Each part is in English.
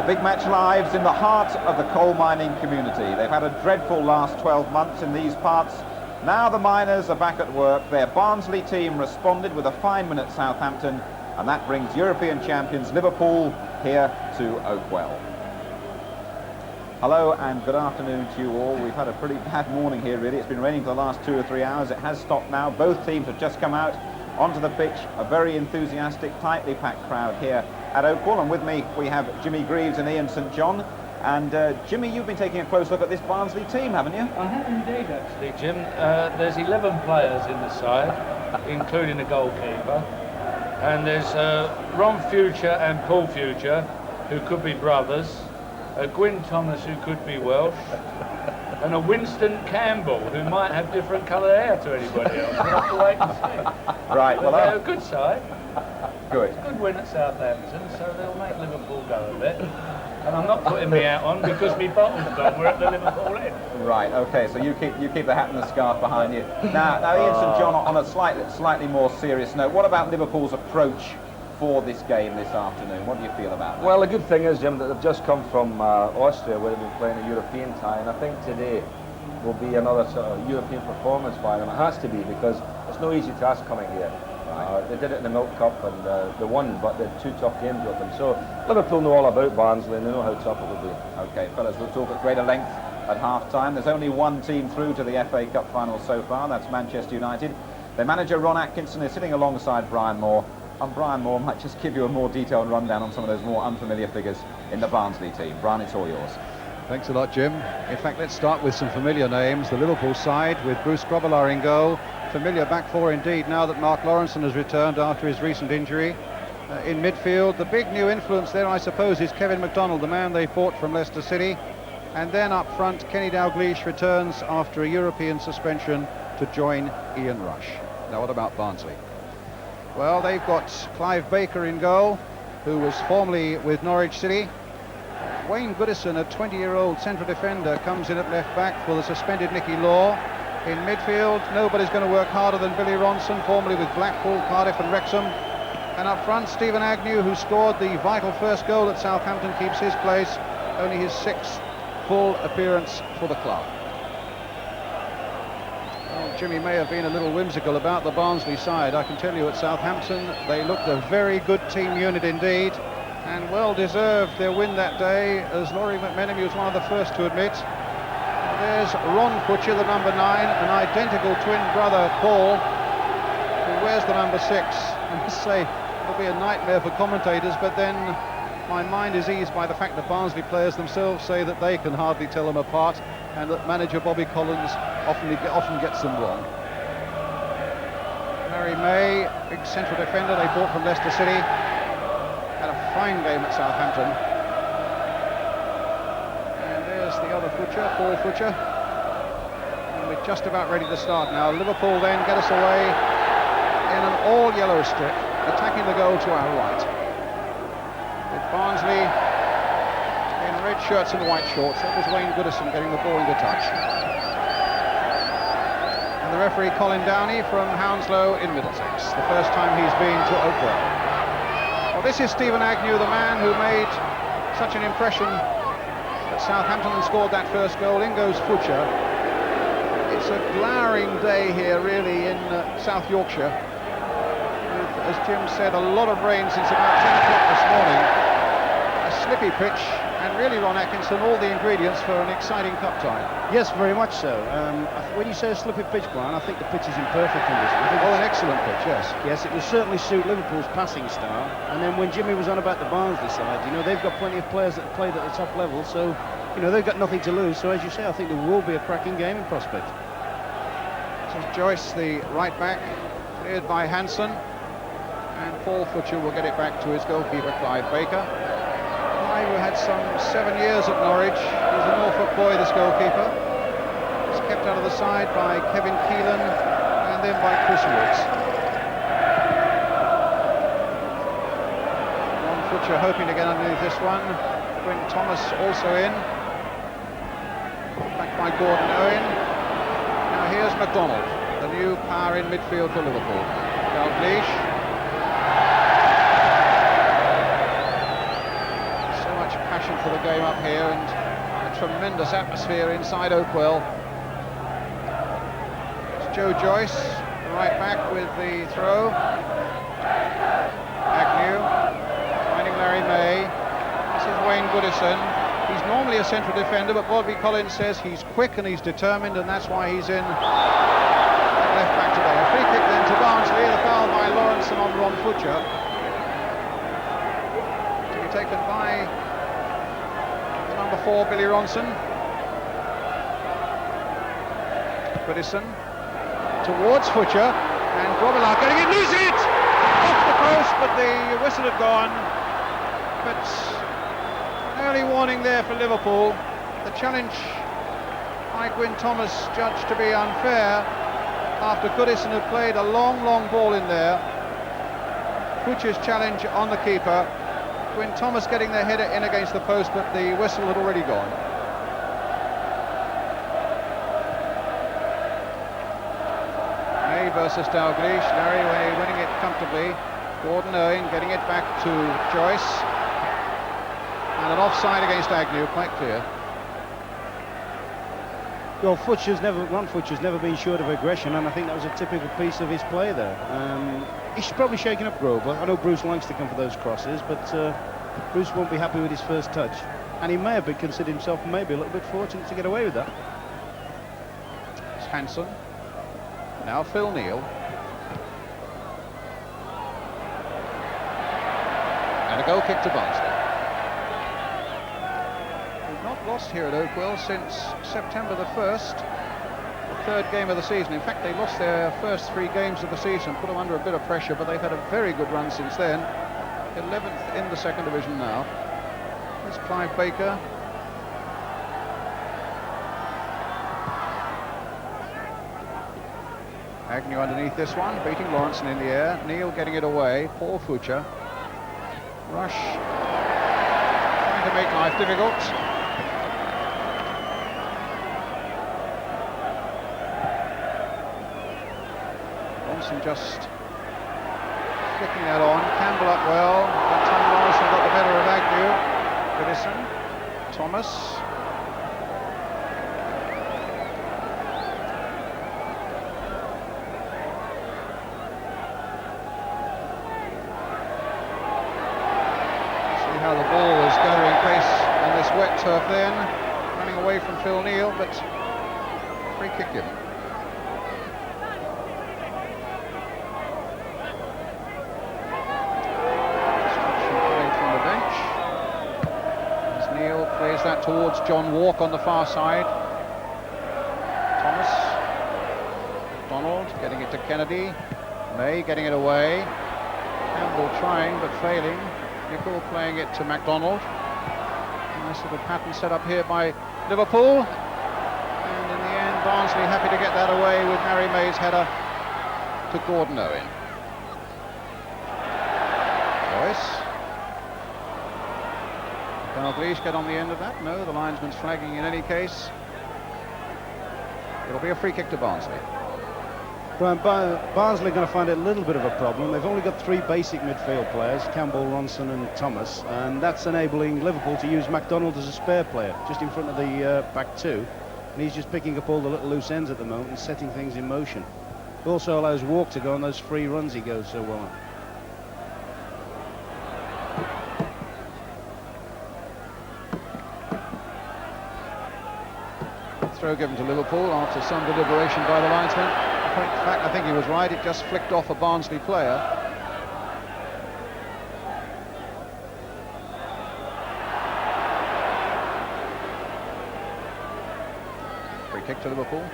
Big Match Live's in the heart of the coal mining community. They've had a dreadful last 12 months in these parts. Now the miners are back at work. Their Barnsley team responded with a fine win at Southampton, and that brings European champions Liverpool here to Oakwell. Hello and good afternoon to you all. We've had a pretty bad morning here really. It's been raining for the last 2 or 3 hours. It has stopped now. Both teams have just come out onto the pitch. A very enthusiastic, tightly packed crowd here at Oakwell, and with me we have Jimmy Greaves and Ian St John. And Jimmy, you've been taking a close look at this Barnsley team, haven't you? I have indeed, actually, Jim. There's 11 players in the side, including the goalkeeper, and there's Ron Future and Paul Future, who could be brothers, a Gwyn Thomas, who could be Welsh, and a Winston Campbell, who might have different coloured hair to anybody else. We'll have to wait and see. Right, well, they're a good side. Good. It's a good win at Southampton, so they'll make Liverpool go a bit. And I'm not putting me out on because me bottle's gone. We're at the Liverpool end. Right. Okay. So you keep the hat and the scarf behind you. Now Ian St John, on a slightly more serious note, what about Liverpool's approach for this game this afternoon? What do you feel about that? Well, the good thing is, Jim, that they've just come from Austria, where they've been playing a European tie, and I think today will be another sort of European performance by them. It has to be, because it's no easy task coming here. They did it in the Milk Cup and they won, but they had 2 tough games with them. So Liverpool know all about Barnsley and they know how tough it will be. Okay, fellas, we'll talk at greater length at half-time. There's only one team through to the FA Cup final so far. That's Manchester United. Their manager, Ron Atkinson, is sitting alongside Brian Moore. And Brian Moore might just give you a more detailed rundown on some of those more unfamiliar figures in the Barnsley team. Brian, it's all yours. Thanks a lot, Jim. In fact, let's start with some familiar names. The Liverpool side with Bruce Grobbelaar in goal. Familiar back four indeed now that Mark Lawrenson has returned after his recent injury. In midfield, the big new influence there, I suppose, is Kevin McDonald, the man they bought from Leicester City. And then up front, Kenny Dalglish returns after a European suspension to join Ian Rush. Now, what about Barnsley? Well, they've got Clive Baker in goal, who was formerly with Norwich City. Wayne Goodison, a 20-year-old central defender, comes in at left back for the suspended Nicky Law. In midfield, nobody's going to work harder than Billy Ronson, formerly with Blackpool, Cardiff and Wrexham. And up front, Stephen Agnew, who scored the vital first goal at Southampton, keeps his place. Only his 6th full appearance for the club. Well, Jimmy may have been a little whimsical about the Barnsley side. I can tell you at Southampton, they looked a very good team unit indeed. And well deserved their win that day, as Laurie McMenemy was one of the first to admit. There's Ron Butcher, the number 9, an identical twin brother, Paul, who wears the number 6. I must say, it'll be a nightmare for commentators, but then my mind is eased by the fact that Barnsley players themselves say that they can hardly tell them apart, and that manager Bobby Collins often gets them wrong. Mary May, big central defender they bought from Leicester City, had a fine game at Southampton. The other Butcher, Paul Butcher, and we're just about ready to start now. Liverpool then get us away in an all-yellow strip, attacking the goal to our right, with Barnsley in red shirts and white shorts. That was Wayne Goodison getting the ball into touch, and the referee Colin Downey from Hounslow in Middlesex, the first time he's been to Oakwell. Well, this is Stephen Agnew, the man who made such an impression at Southampton and scored that first goal. In goes Future. It's a glowering day here really in South Yorkshire, with, as Jim said, a lot of rain since about 10 o'clock this morning. A slippy pitch, and really, Ron Atkinson, all the ingredients for an exciting cup tie. Yes, very much so. When you say a slippy pitch, Brian, I think the pitch is in perfect condition. Oh, an excellent pitch, yes. Yes, it will certainly suit Liverpool's passing style. And then when Jimmy was on about the Barnsley side, you know, they've got plenty of players that have played at the top level, so, you know, they've got nothing to lose. So, as you say, I think there will be a cracking game in prospect. This is Joyce, the right back, cleared by Hansen. And Paul Butcher will get it back to his goalkeeper, Clive Baker. Clive, who had some 7 years at Norwich. He's a Norfolk boy, this goalkeeper. He's kept out of the side by Kevin Keelan and then by Chris Woods. Ron Butcher hoping to get underneath this one. Gwyn Thomas also in. Back by Gordon Owen. Now here's McDonald, the new power in midfield for Liverpool. Dalglish. So much passion for the game up here, and a tremendous atmosphere inside Oakwell. It's Joe Joyce, right back with the throw. Agnew finding Larry May. This is Wayne Goodison. He's normally a central defender, but Bobby Collins says he's quick and he's determined, and that's why he's in left back today. A free kick then to Barnsley, the foul by Lawrenson on Ron Futcher. To be taken by the number 4, Billy Ronson. Goodison towards Futcher, and Grobbelaar getting it, loses it! Off the post, but the whistle had gone. But an early warning there for Liverpool. The challenge by Gwyn Thomas judged to be unfair after Goodison had played a long ball in there. Futcher's challenge on the keeper. Gwyn Thomas getting their header in against the post, but the whistle had already gone. May versus Dalglish. Larry Way winning it comfortably. Gordon Owen getting it back to Joyce. And an offside against Agnew, quite clear. Well, Ron Futcher's never been short of aggression, and I think that was a typical piece of his play there. He's probably shaking up Grover. I know Bruce likes to come for those crosses, but Bruce won't be happy with his first touch. And he may have considered himself maybe a little bit fortunate to get away with that. It's Hanson. Now Phil Neal. And a goal kick to Barnsley. We've not lost here at Oakwell since September the 1st, the third game of the season. In fact, they lost their first 3 games of the season, put them under a bit of pressure, but they've had a very good run since then. 11th in the second division now. There's Clive Baker. Agnew underneath this one, beating Lawrenson in the air. Neal getting it away. Paul Futcher. Rush trying to make life difficult. Lawrenson just flicking that on. Campbell up well. That time Lawrenson got the better of Agnew. Goodison. Thomas. How the ball is gathering pace on this wet turf then, running away from Phil Neal, but free kick given. Instruction coming from the bench as Neal plays that towards John Walk on the far side. Thomas, Donald getting it to Kennedy, May getting it away, Campbell trying but failing. Nicol playing it to MacDonald. Nice little pattern set up here by Liverpool. And in the end, Barnsley happy to get that away with Harry May's header to Gordon Owen. Joyce. Dalglish get on the end of that? No, the linesman's flagging in any case. It'll be a free kick to Barnsley. Brian, Barnsley are going to find it a little bit of a problem. They've only got 3 basic midfield players, Campbell, Ronson and Thomas, and that's enabling Liverpool to use MacDonald as a spare player, just in front of the back 2, and he's just picking up all the little loose ends at the moment and setting things in motion. It also allows Walk to go on those free runs he goes so well on. Throw given to Liverpool after some deliberation by the linesman. In fact, I think he was right, it just flicked off a Barnsley player. Free kick to Liverpool.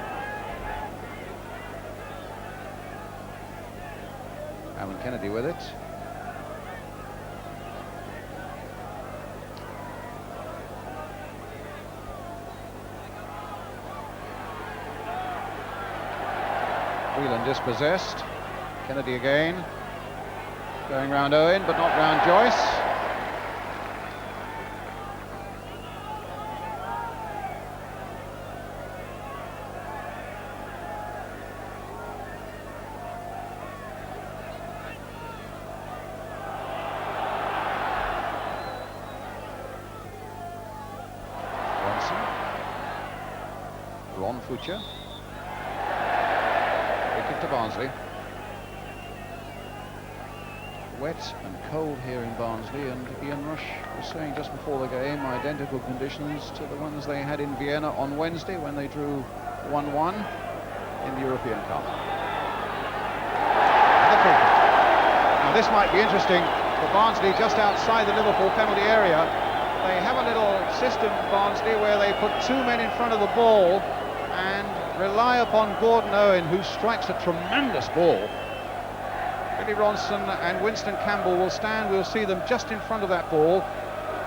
Alan Kennedy with it. Whelan dispossessed. Kennedy again. Going round Owen, but not round Joyce. Ron Fucher. Free kick to Barnsley. Wet and cold here in Barnsley, and Ian Rush was saying just before the game, identical conditions to the ones they had in Vienna on Wednesday when they drew 1-1 in the European Cup. And the free kick. Now this might be interesting for Barnsley just outside the Liverpool penalty area. They have a little system, Barnsley, where they put two men in front of the ball and rely upon Gordon Owen, who strikes a tremendous ball. Billy Ronson and Winston Campbell will stand. We'll see them just in front of that ball.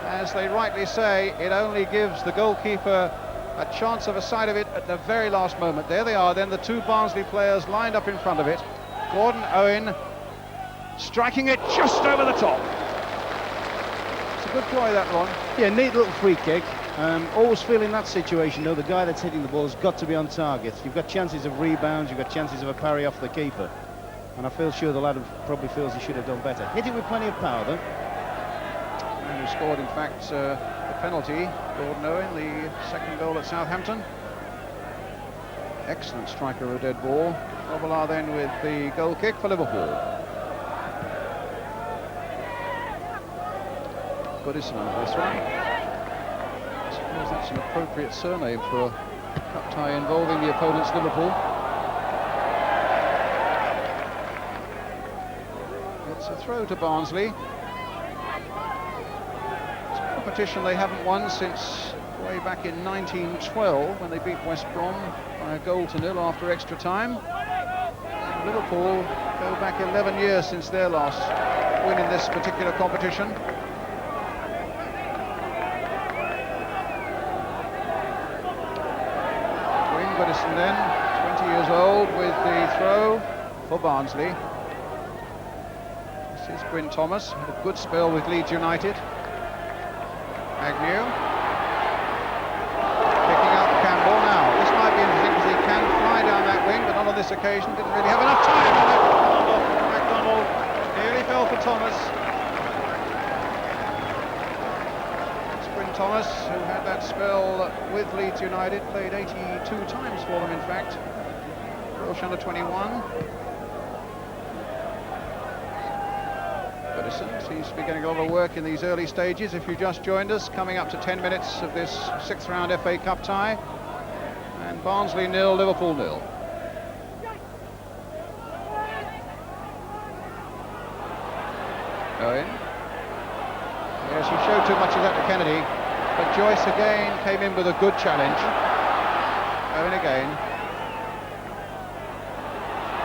As they rightly say, it only gives the goalkeeper a chance of a sight of it at the very last moment. There they are, then the two Barnsley players lined up in front of it. Gordon Owen striking it just over the top. It's a good try, that, Ron. Yeah, neat little free kick. Always feel in that situation, though, the guy that's hitting the ball has got to be on target. You've got chances of rebounds, you've got chances of a parry off the keeper. And I feel sure the lad probably feels he should have done better. Hit it with plenty of power, though. And who scored, in fact, the penalty, Gordon Owen, the second goal at Southampton. Excellent striker of a dead ball. Oakwell then with the goal kick for Liverpool. Goodison over this one. I suppose that's an appropriate surname for a cup tie involving the opponents, Liverpool. It's a throw to Barnsley. It's a competition they haven't won since way back in 1912 when they beat West Brom by 1-0 after extra time. And Liverpool go back 11 years since their last win in this particular competition. Goodison then, 20 years old, with the throw for Barnsley. This is Bryn Thomas, had a good spell with Leeds United. Agnew. Picking up Campbell now. This might be interesting because he can fly down that wing, but not on this occasion. Didn't really have enough time on it. MacDonald nearly fell for Thomas. Thomas, who had that spell with Leeds United, played 82 times for them, in fact. Welsh under 21. Goodison seems to be getting a lot of work in these early stages. If you just joined us, coming up to 10 minutes of this sixth round FA Cup tie. And Barnsley 0, Liverpool 0. Owen. Yes, he showed too much of that to Kennedy. But Joyce again came in with a good challenge. Owen again.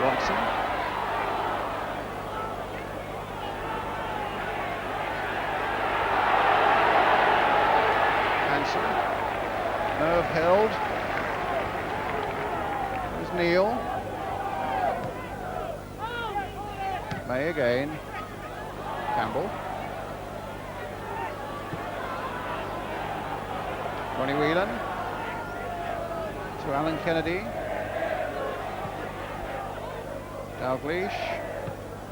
Watson. Hansen. Nerve held. There's Neil. May again. Campbell. Ronnie Whelan to Alan Kennedy. Dalglish.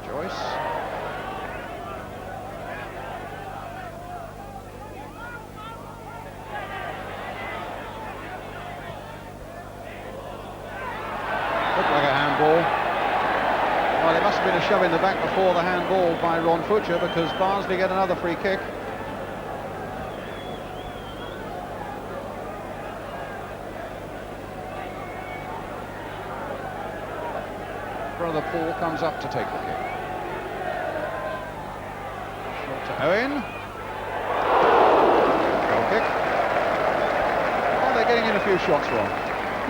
Joyce. Looked like a handball. Well, it must have been a shove in the back before the handball by Ron Fucher, because Barnsley get another free kick. Brother Paul comes up to take the kick. Short to Owen. Goal kick. Oh, they're getting in a few shots, Ron.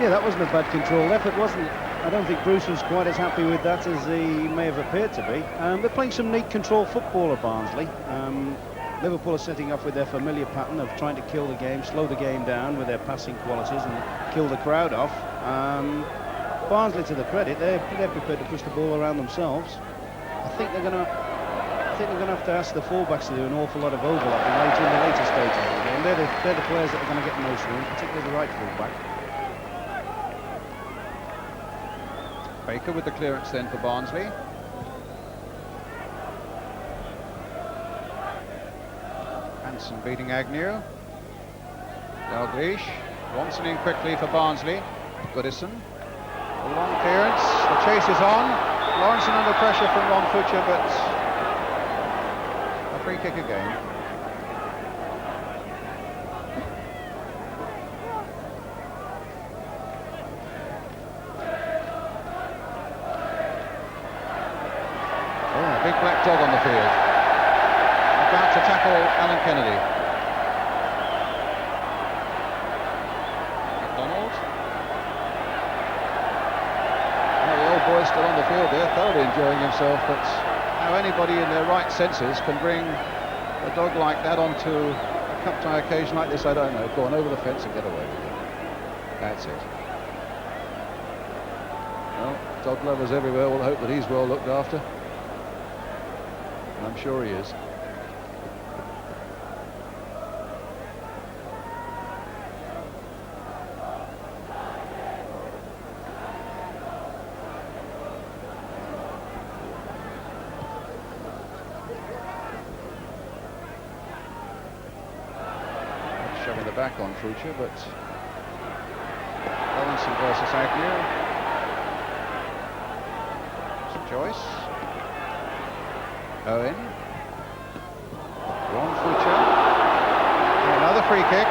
Yeah, that wasn't a bad controlled effort, wasn't it? I don't think Bruce was quite as happy with that as he may have appeared to be. They're playing some neat control football at Barnsley. Liverpool are setting off with their familiar pattern of trying to kill the game, slow the game down with their passing qualities and kill the crowd off. Barnsley, to the credit, they're prepared to push the ball around themselves. I think they're going to have to ask the fullbacks to do an awful lot of overlapping later in the later stages of the game. They're the players that are going to get the most room, particularly the right fullback. Baker with the clearance then for Barnsley. Hansen beating Agnew. Dalglish. Ronson in quickly for Barnsley. Goodison. A long clearance. The chase is on. Lawrenson under pressure from Ron Fucher, but a free kick again. Big black dog on the field, about to tackle Alan Kennedy. McDonald. Well, the old boy's still on the field there, thoroughly enjoying himself, but how anybody in their right senses can bring a dog like that onto a cup tie occasion like this, I don't know. Go on over the fence and get away with it. That's it. Well, dog lovers everywhere will hope that he's well looked after. I'm sure he is. Shoving the back on Fucher, but Lawrenson versus Agnew. Some choice. Owen. Ron Fucher. Another free kick.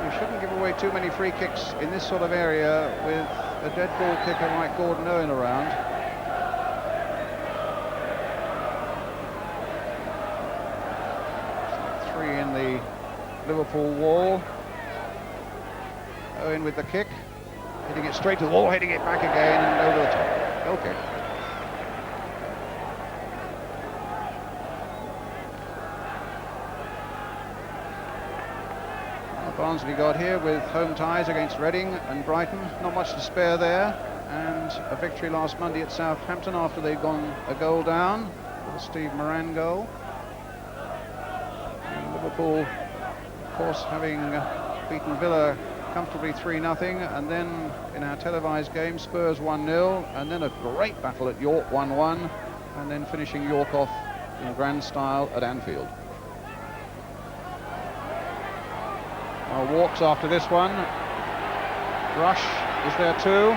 You shouldn't give away too many free kicks in this sort of area with a dead ball kicker like Gordon Owen around. Three in the Liverpool wall. Owen with the kick, hitting it straight to the wall, hitting it back again and over the top. Okay. Well, Barnsley got here with home ties against Reading and Brighton. Not much to spare there, and a victory last Monday at Southampton after they'd gone a goal down with a Steve Moran goal. And Liverpool, of course, having beaten Villa comfortably 3-0, and then in our televised game Spurs 1-0, and then a great battle at York 1-1, and then finishing York off in grand style at Anfield. Walks after this one. Rush is there too.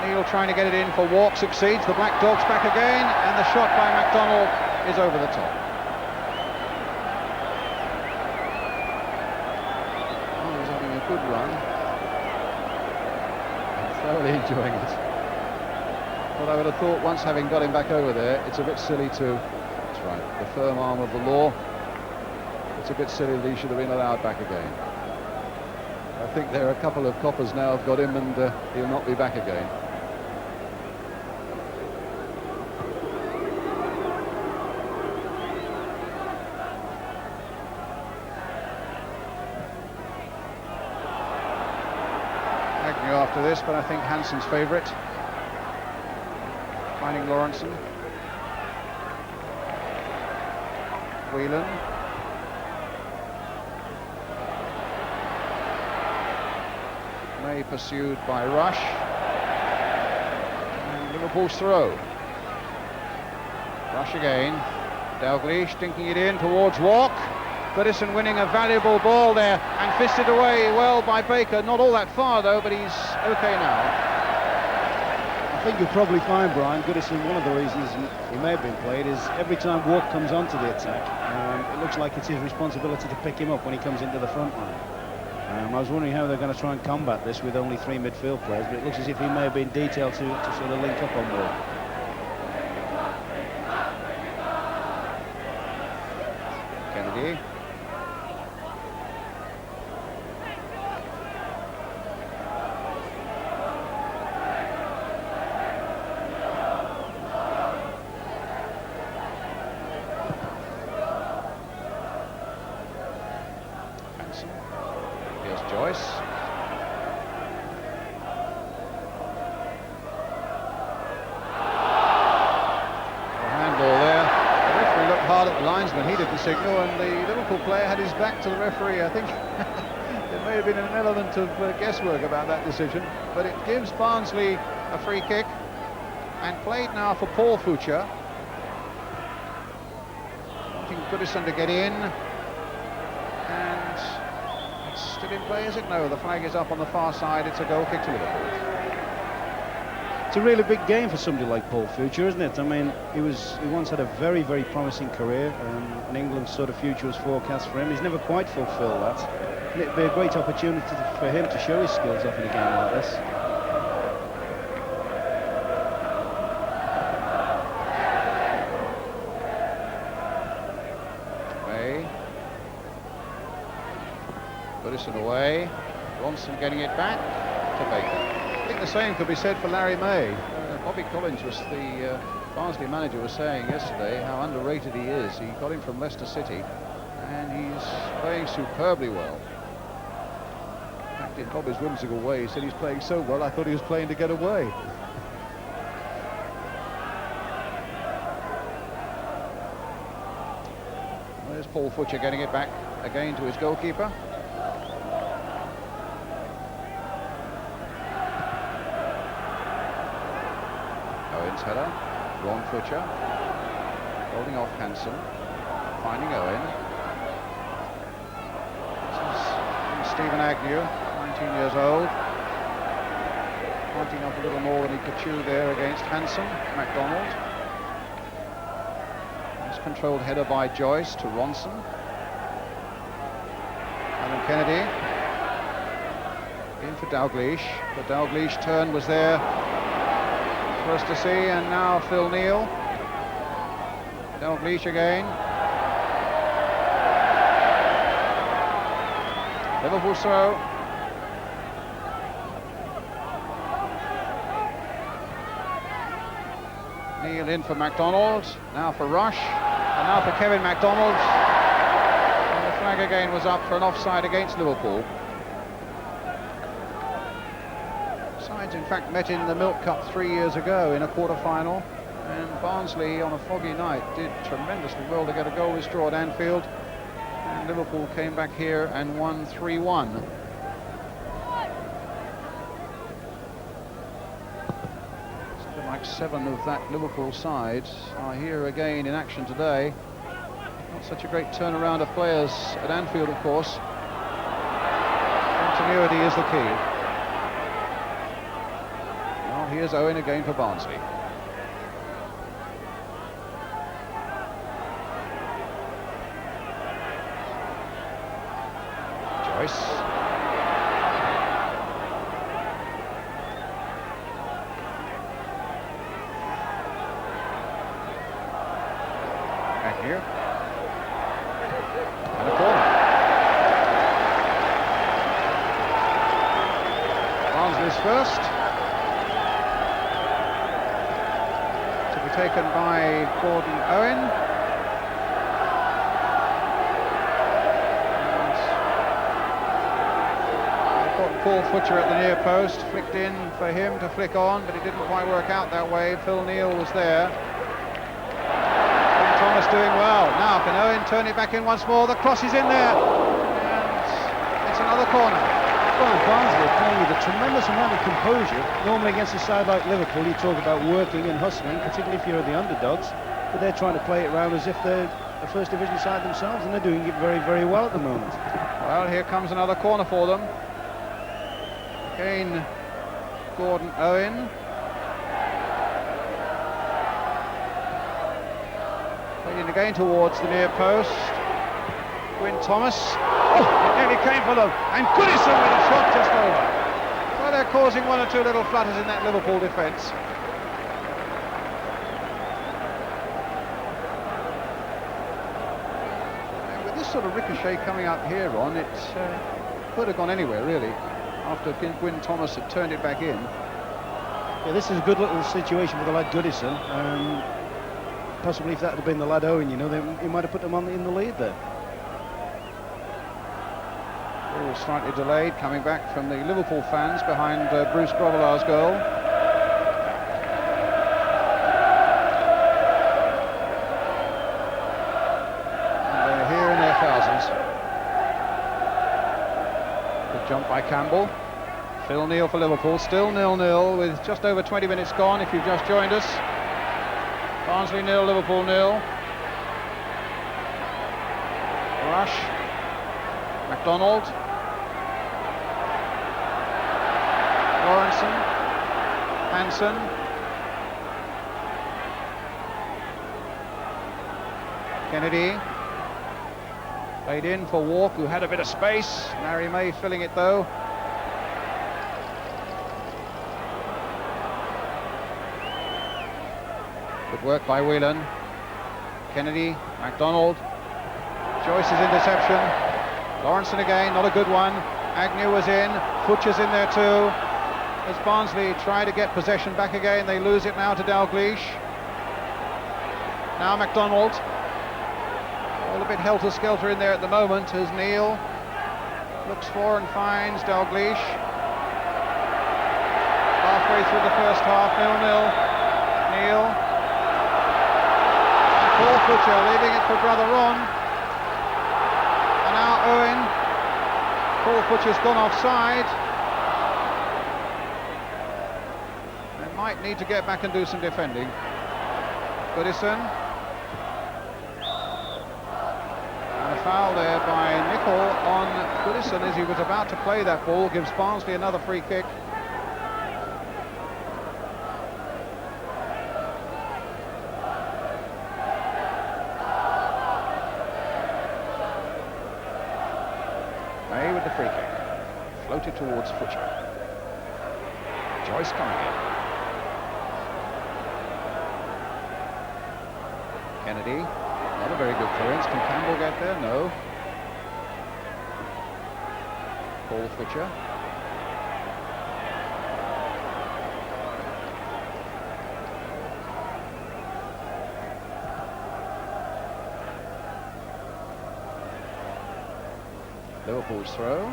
Neil trying to get it in for Walk, succeeds. The Black Dog's back again, and the shot by McDonald is over the top. Good run, and thoroughly enjoying it. But I would have thought once having got him back over there, it's a bit silly to, that's right, the firm arm of the law, it's a bit silly that he should have been allowed back again. I think there are a couple of coppers now have got him, and he'll not be back again. After this, but I think Hansen's favourite. Finding Lawrenson. Whelan. May pursued by Rush. And Liverpool's throw. Rush again. Dalglish dinking it in towards Walk. Goodison winning a valuable ball there and fisted away well by Baker. Not all that far though, but he's okay now. I think you'll probably find, Brian, Goodison, one of the reasons he may have been played is every time Walk comes onto the attack, it looks like it's his responsibility to pick him up when he comes into the front line. I was wondering how they're going to try and combat this with only 3 midfield players, but it looks as if he may have been detailed to sort of link up on board. Kennedy. Here's Joyce. Handball there. The referee looked hard at the linesman. He did the signal, and the Liverpool player had his back to the referee. I think there may have been an element of guesswork about that decision, but it gives Barnsley a free kick, and played now for Paul Fucher. Expecting Goodison to get in. And it's still in play, is it? No, the flag is up on the far side. It's a goal kick to Liverpool. It's a really big game for somebody like Paul Future, isn't it? I mean, he once had a very, very promising career, and England's sort of future was forecast for him. He's never quite fulfilled that. And it'd be a great opportunity for him to show his skills off in a game like this. Goodison away. Ronson getting it back to Baker. I think the same could be said for Larry May. Bobby Collins, the Barnsley manager, was saying yesterday how underrated he is. He got him from Leicester City, and he's playing superbly well. In fact, in Bobby's whimsical way, he said he's playing so well, I thought he was playing to get away. There's Paul Future getting it back again to his goalkeeper. Header, Ron Future, holding off Hansen, finding Owen. This is Stephen Agnew, 19 years old, pointing up a little more than he could chew there against Hansen. MacDonald. Nice controlled header by Joyce to Ronson. Alan Kennedy in for Dalglish. The Dalglish turn was there for us to see, and now Phil Neal. Dalglish again. Liverpool throw. Neal in for MacDonald, now for Rush, and now for Kevin MacDonald. And the flag again was up for an offside against Liverpool. In fact, met in the Milk Cup 3 years ago in a quarter-final, and Barnsley on a foggy night did tremendously well to get a goalless draw at Anfield, and Liverpool came back here and won 3-1. Something like 7 of that Liverpool side are here again in action today. Not such a great turnaround of players at Anfield, of course. Continuity is the key. Here's Owen again for Barnsley. Joyce. Back here. And a corner. Barnsley's first. Taken by Gordon Owen. And Paul Future at the near post, flicked in for him to flick on, but it didn't quite work out that way. Phil Neal was there. And Thomas doing well. Now can Owen turn it back in once more? The cross is in there, and it's another corner. Well, Barnsley are playing with a tremendous amount of composure. Normally against a side like Liverpool, you talk about working and hustling, particularly if you're the underdogs, but they're trying to play it around as if they're a first division side themselves, and they're doing it very, very well at the moment. Well, here comes another corner for them. Again, Gordon Owen. Playing again towards the near post. Gwyn Thomas. Oh, it nearly came for them. And Goodison with a shot just over. So they're causing one or two little flutters in that Liverpool defence. And with this sort of ricochet coming up here on, it could have gone anywhere, really, after Gwyn Thomas had turned it back in. Yeah, this is a good little situation for the lad Goodison. Possibly if that had been the lad Owen, you know, he might have put them in the lead there. All slightly delayed, coming back from the Liverpool fans behind Bruce Grobbelaar's goal. And they're here in their thousands. Good jump by Campbell. Phil Neal for Liverpool, still 0-0 with just over 20 minutes gone if you've just joined us. Barnsley 0, Liverpool 0. rush. MacDonald. Lawrenson. Hansen. Kennedy. Played in for Walk, who had a bit of space. Larry May filling it though. Good work by Whelan. Kennedy, MacDonald. Joyce's interception. Lawrenson again, not a good one. Agnew was in. Futcher's in there too. As Barnsley try to get possession back again, they lose it now to Dalglish. Now MacDonald. All a bit helter-skelter in there at the moment as Neil looks for and finds Dalglish. Halfway through the first half, 0-0. Neil. And Paul Futcher leaving it for brother Ron. And now Owen. Paul Futcher's gone offside. They might need to get back and do some defending. Goodison. Foul there by Nicol on Goodison as he was about to play that ball, gives Barnsley another free kick. May with the free kick, floated towards Futcher. Joyce coming in. Kennedy. Not a very good clearance. Can Campbell get there? No. Paul Futcher. Liverpool's throw.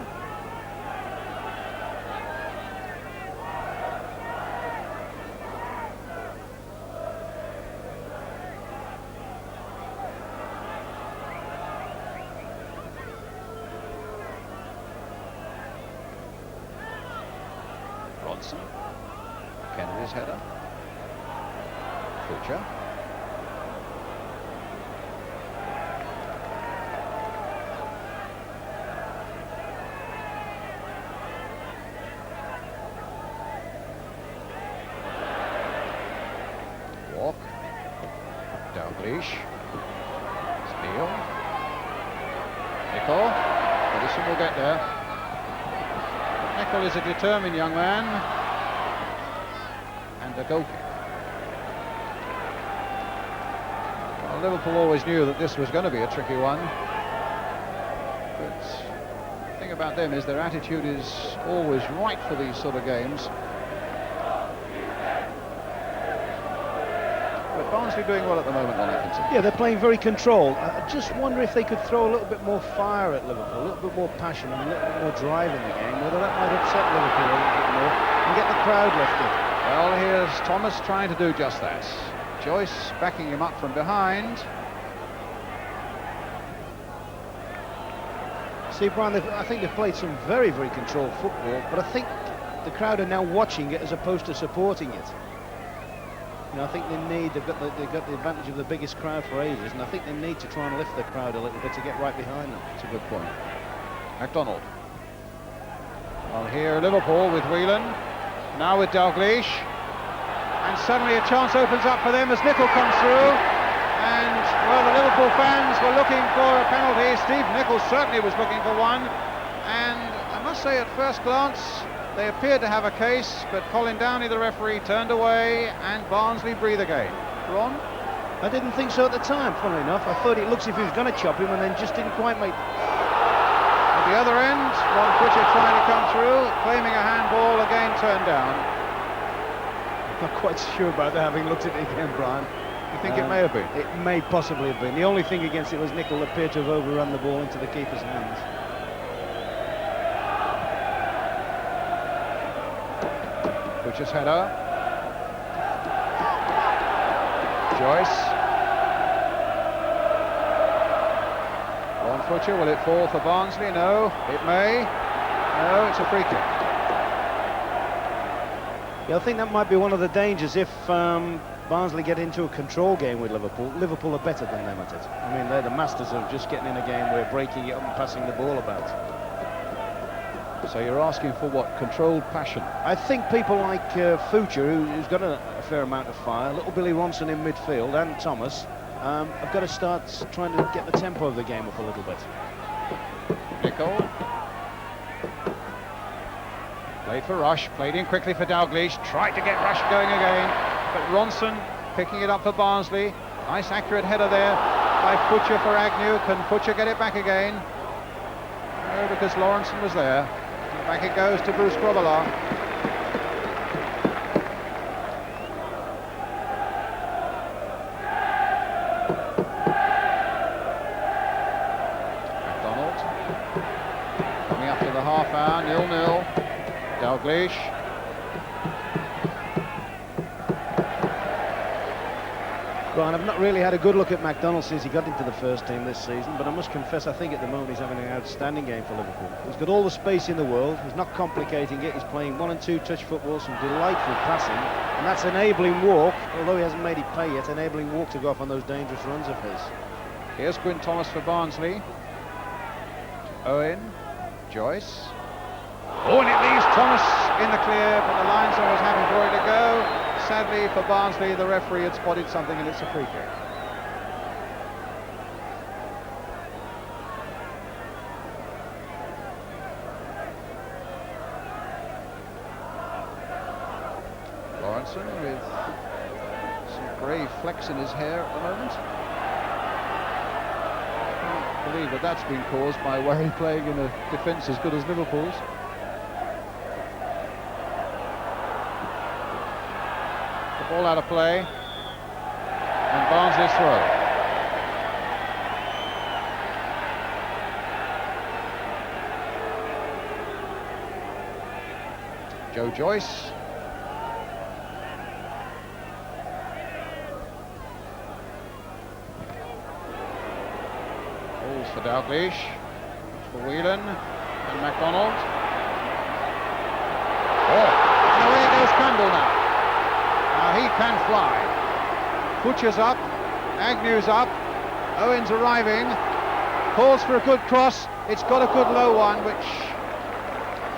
Kennedy's header. Futcher. Walk. Dalglish. Steele. Nicol. Goodison will get there. Nicol is a determined young man. And a goal kick. Well, Liverpool always knew that this was going to be a tricky one. But the thing about them is their attitude is always right for these sort of games. But Barnsley doing well at the moment, Ron Atkinson. Yeah, they're playing very controlled. I just wonder if they could throw a little bit more fire at Liverpool, a little bit more passion and a little bit more drive in the game, whether that might upset Liverpool a little bit more and get the crowd lifted. Well, here's Thomas trying to do just that. Joyce backing him up from behind. See, Brian, I think they've played some very, very controlled football, but I think the crowd are now watching it as opposed to supporting it. You know, I think they've got the advantage of the biggest crowd for ages, and I think they need to try and lift the crowd a little bit to get right behind them. That's a good point. MacDonald. Well, here Liverpool with Whelan. Now with Dalglish, and suddenly a chance opens up for them as Nicol comes through, and well, the Liverpool fans were looking for a penalty. Steve Nicol certainly was looking for one, and I must say at first glance they appeared to have a case, but Colin Downey, the referee, turned away and Barnsley breathe again. Ron? I didn't think so at the time, funnily enough. I thought it looks as if he was going to chop him and then just didn't quite make... At the other end, Ron Futcher trying to come through, claiming a handball, again turned down. I'm not quite sure about that, having looked at it again, Brian. You think it may have been? It may possibly have been. The only thing against it was Nicol appeared to have overrun the ball into the keeper's hands. Futcher's header. Joyce. Futcher, will it fall for Barnsley? No, it may. No, it's a free kick. Yeah, I think that might be one of the dangers if Barnsley get into a control game with Liverpool, Liverpool are better than them at it. I mean, they're the masters of just getting in a game where breaking it up and passing the ball about. So you're asking for what? Controlled passion? I think people like Fuchs, who's got a fair amount of fire, little Billy Ronson in midfield, and Thomas, have got to start trying to get the tempo of the game up a little bit. Nicol. Played for Rush, played in quickly for Dalglish, tried to get Rush going again, but Ronson picking it up for Barnsley. Nice accurate header there by Fuchs for Agnew. Can Fuchs get it back again? No, because Lawrenson was there. Back it goes to Bruce Grobbelaar. MacDonald coming up to the half hour, 0-0. Dalglish. Brian, I've not really had a good look at MacDonald since he got into the first team this season, but I must confess I think at the moment he's having an outstanding game for Liverpool. He's got all the space in the world, he's not complicating it, he's playing 1 and 2 touch football, some delightful passing, and that's enabling Walk, although he hasn't made it pay yet, enabling Walk to go off on those dangerous runs of his. Here's Quinn Thomas for Barnsley. Owen, Joyce. Oh, and it leaves Thomas in the clear, but the linesman was happy for it to go. Sadly for Barnsley, the referee had spotted something and it's a free kick. Lawrenson with some grey flecks in his hair at the moment. I can't believe that that's been caused by Warry playing in a defence as good as Liverpool's. Ball out of play, and Barnsley's throw. Joe Joyce. Balls for Dalglish, for Whelan, and MacDonald. Oh, and away goes Campbell now. He can fly. Butcher's up, Agnew's up, Owen's arriving, calls for a good cross, it's got a good low one, which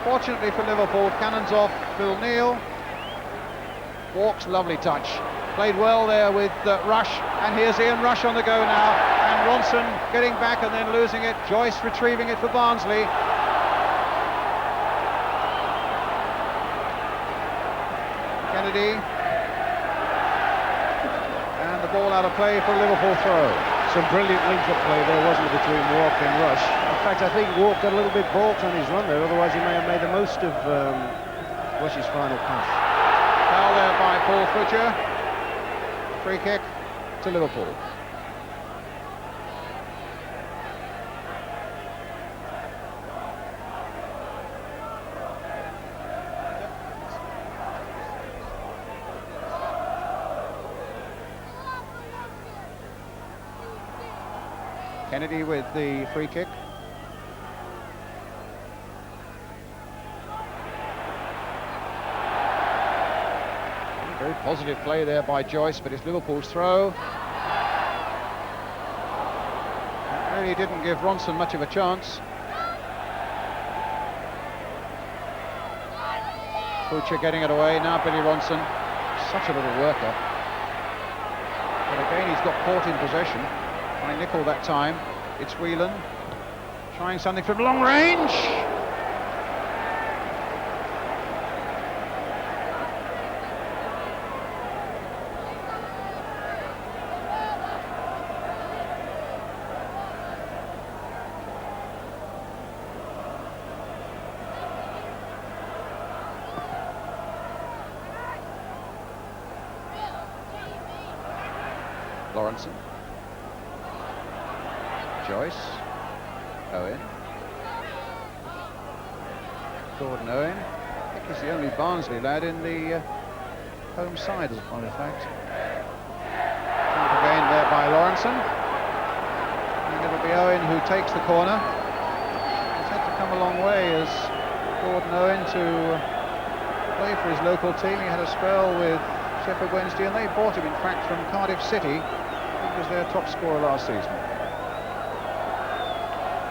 fortunately for Liverpool cannons off Phil Neal. Walks, lovely touch, played well there with Rush, and here's Ian Rush on the go now, and Ronson getting back and then losing it, Joyce retrieving it for Barnsley. Kennedy. Ball out of play for a Liverpool throw. Some brilliant link-up play there, wasn't it, between Walk and Rush. In fact, I think Walk got a little bit balked on his run there, otherwise he may have made the most of Rush's final pass. Foul there by Paul Futcher. Free kick to Liverpool. Kennedy with the free kick. Very positive play there by Joyce, but it's Liverpool's throw. It really didn't give Ronson much of a chance. Fuchs getting it away, now Billy Ronson. Such a little worker. But again, he's got caught in possession by Nicol that time. It's Whelan trying something from long range. Lawrenson. Joyce, Owen, Gordon Owen. I think he's the only Barnsley lad in the home side, as a matter of fact. Again there by Lawrenson. And it'll be Owen who takes the corner. He's had to come a long way as Gordon Owen to play for his local team. He had a spell with Sheffield Wednesday, and they bought him, in fact, from Cardiff City. He was their top scorer last season.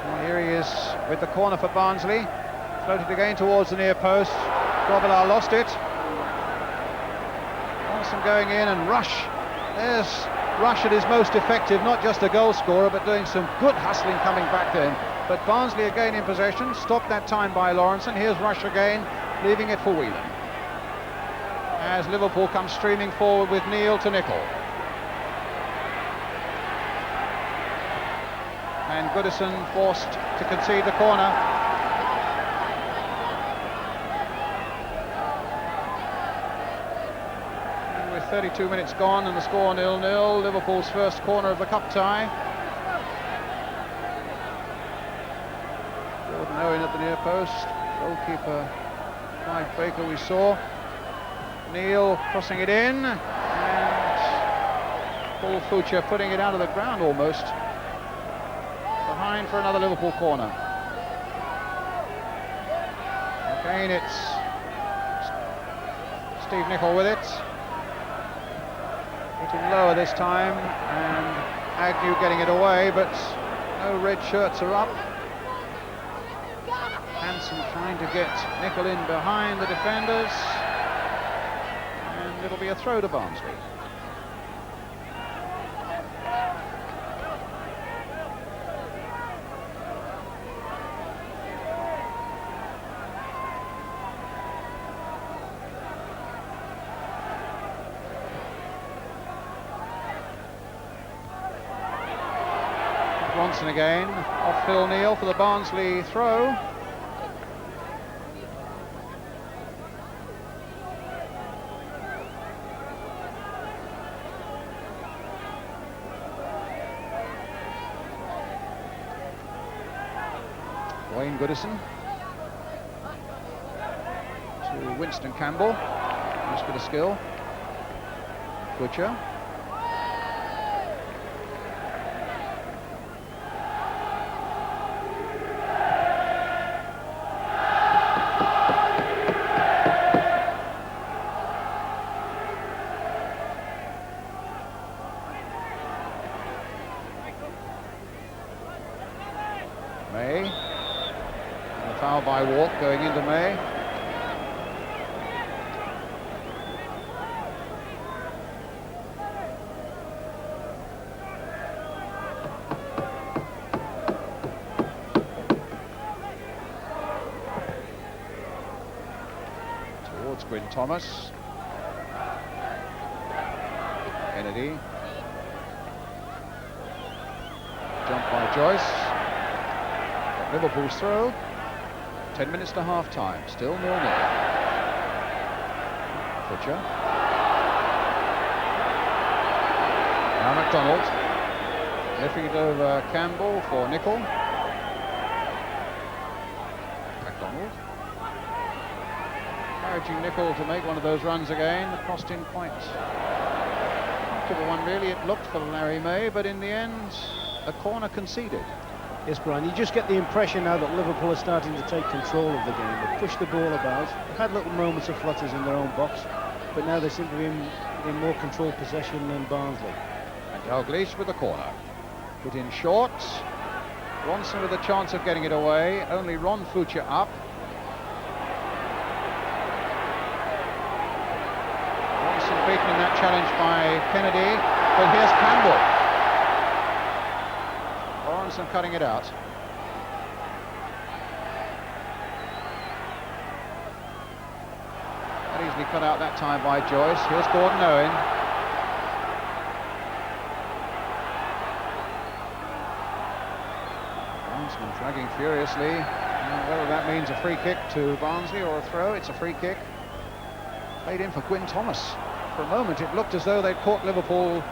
Well, here he is with the corner for Barnsley. Floated again towards the near post. Grobbelaar lost it. Johnson going in, and Rush. There's Rush at his most effective, not just a goal scorer, but doing some good hustling coming back then. But Barnsley again in possession, stopped that time by Lawrence, and here's Rush again, leaving it for Whelan. As Liverpool comes streaming forward with Neil to Nicol. And Goodison forced to concede the corner. And with 32 minutes gone and the score 0-0, Liverpool's first corner of the cup tie. Gordon Owen at the near post. Goalkeeper Clive Baker we saw. Neil crossing it in, and Paul Fucher putting it out of the ground almost. Behind for another Liverpool corner. Again it's Steve Nicol with it. Hitting lower this time, and Agnew getting it away, but no red shirts are up. Hansen trying to get Nicol in behind the defenders. And it'll be a throw to Barnsley. Ronson again, off Phil Neal for the Barnsley throw. Wayne Goodison to Winston Campbell, just bit of skill. Butcher. May. And a foul by Walk going into May. Towards Gwyn Thomas. Kennedy. Jump by Joyce. Liverpool's throw. 10 minutes to half time, still 0-0. Butcher. Now MacDonald. Lifting it over Campbell for Nicol. MacDonald. Encouraging Nicol to make one of those runs again. The crossed in quite comfortable one really, it looked for Larry May, but in the end, a corner conceded. Yes, Brian, you just get the impression now that Liverpool are starting to take control of the game. They push the ball about. They've had little moments of flutters in their own box, but now they seem to be in more controlled possession than Barnsley. And Dalglish with the corner. Put in short. Ronson with a chance of getting it away. Only Ron Fucher up. Ronson beaten in that challenge by Kennedy. But here's Campbell. Lawrenson cutting it out. Not easily cut out that time by Joyce. Here's Gordon Owen. Barnsley dragging furiously. Whether that means a free kick to Barnsley or a throw, it's a free kick. Played in for Gwyn Thomas. For a moment it looked as though they'd caught Liverpool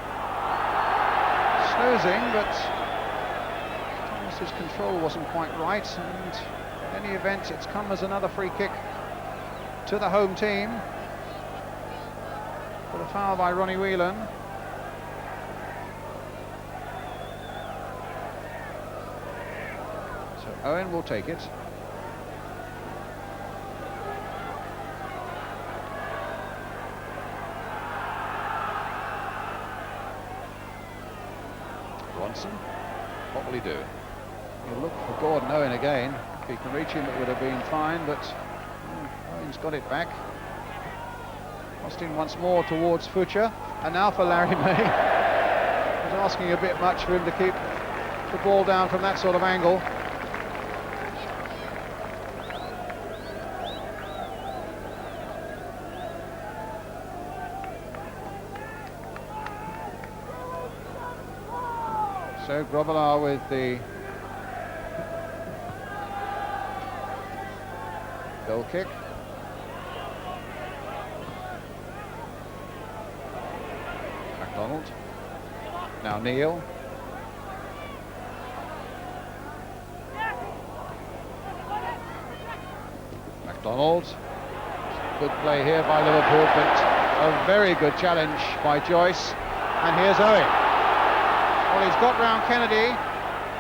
snoozing, but his control wasn't quite right, and in any event it's come as another free kick to the home team for the foul by Ronnie Whelan. So Owen will take it. Ronson. What will he do? He'll look for Gordon Owen again. If he can reach him, it would have been fine, but Owen's got it back. Austin once more towards Fuchs, and now for Larry May. He's asking a bit much for him to keep the ball down from that sort of angle. So Grobbelaar with the goal kick. MacDonald. Now Neil. MacDonald. Good play here by Liverpool, but a very good challenge by Joyce. And here's Owen. Well, he's got round Kennedy.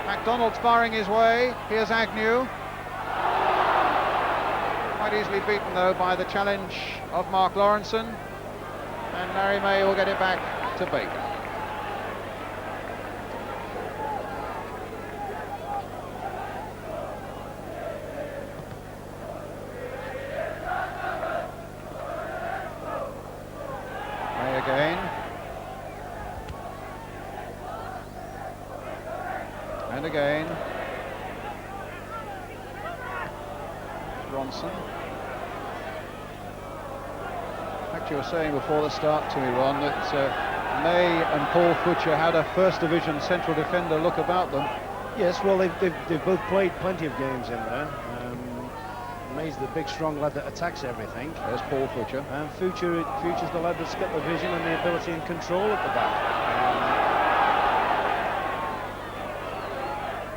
MacDonald's barring his way. Here's Agnew. Quite easily beaten, though, by the challenge of Mark Lawrenson. And Larry May will get it back to Baker. May again. And again. Ronson. You were saying before the start to me, Ron, that May and Paul Fuchs had a First Division central defender look about them. Yes, well, they've both played plenty of games in there. May's the big, strong lad that attacks everything. There's Paul Fuchs. And Fuchs is the lad that's got the vision and the ability and control at the back.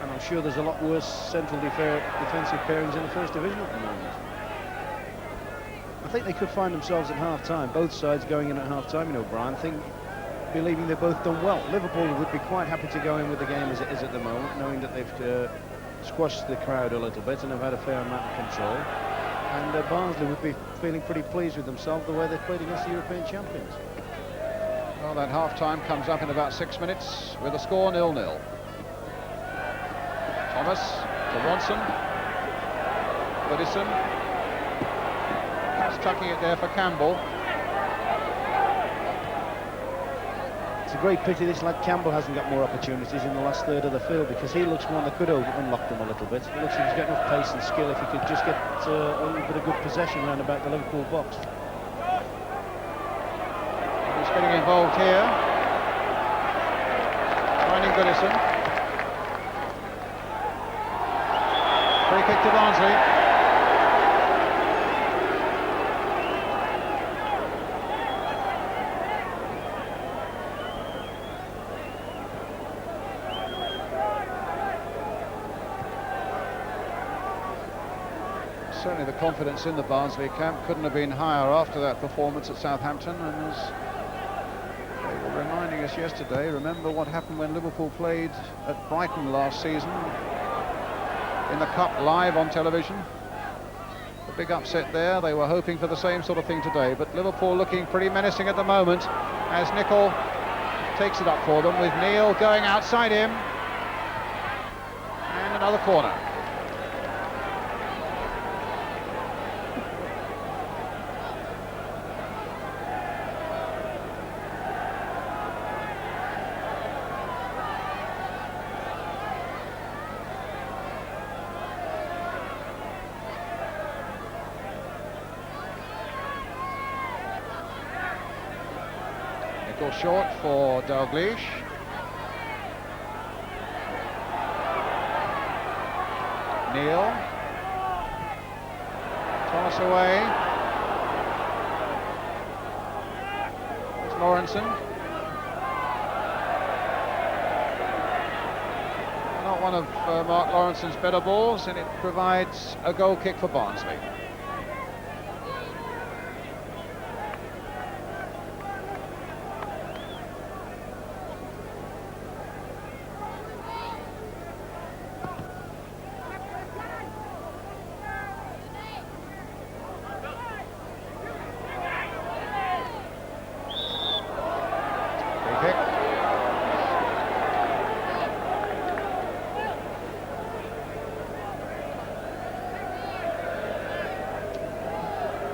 And I'm sure there's a lot worse central defensive pairings in the First Division at the moment. I think they could find themselves at half-time, both sides going in at half-time, you know, Brian, believing they've both done well. Liverpool would be quite happy to go in with the game as it is at the moment, knowing that they've squashed the crowd a little bit and have had a fair amount of control. And Barnsley would be feeling pretty pleased with themselves the way they've played against the European champions. Well, that half-time comes up in about 6 minutes with a score 0-0. Thomas to Ronson. Goodison. Tucking it there for Campbell. It's a great pity this lad Campbell hasn't got more opportunities in the last third of the field, because he looks one that could unlock them a little bit. He looks like he's got enough pace and skill if he could just get a little bit of good possession around about the Liverpool box. He's getting involved here. Finding Goodison. Free kick to Barnsley. Certainly the confidence in the Barnsley camp couldn't have been higher after that performance at Southampton, and as they were reminding us yesterday, remember what happened when Liverpool played at Brighton last season in the Cup live on television. The big upset there. They were hoping for the same sort of thing today, but Liverpool looking pretty menacing at the moment as Nicol takes it up for them with Neil going outside him, and another corner. Short for Dalglish. Neil. Thomas away. It's Lawrenson. Not one of Mark Lawrenson's better balls, and it provides a goal kick for Barnsley.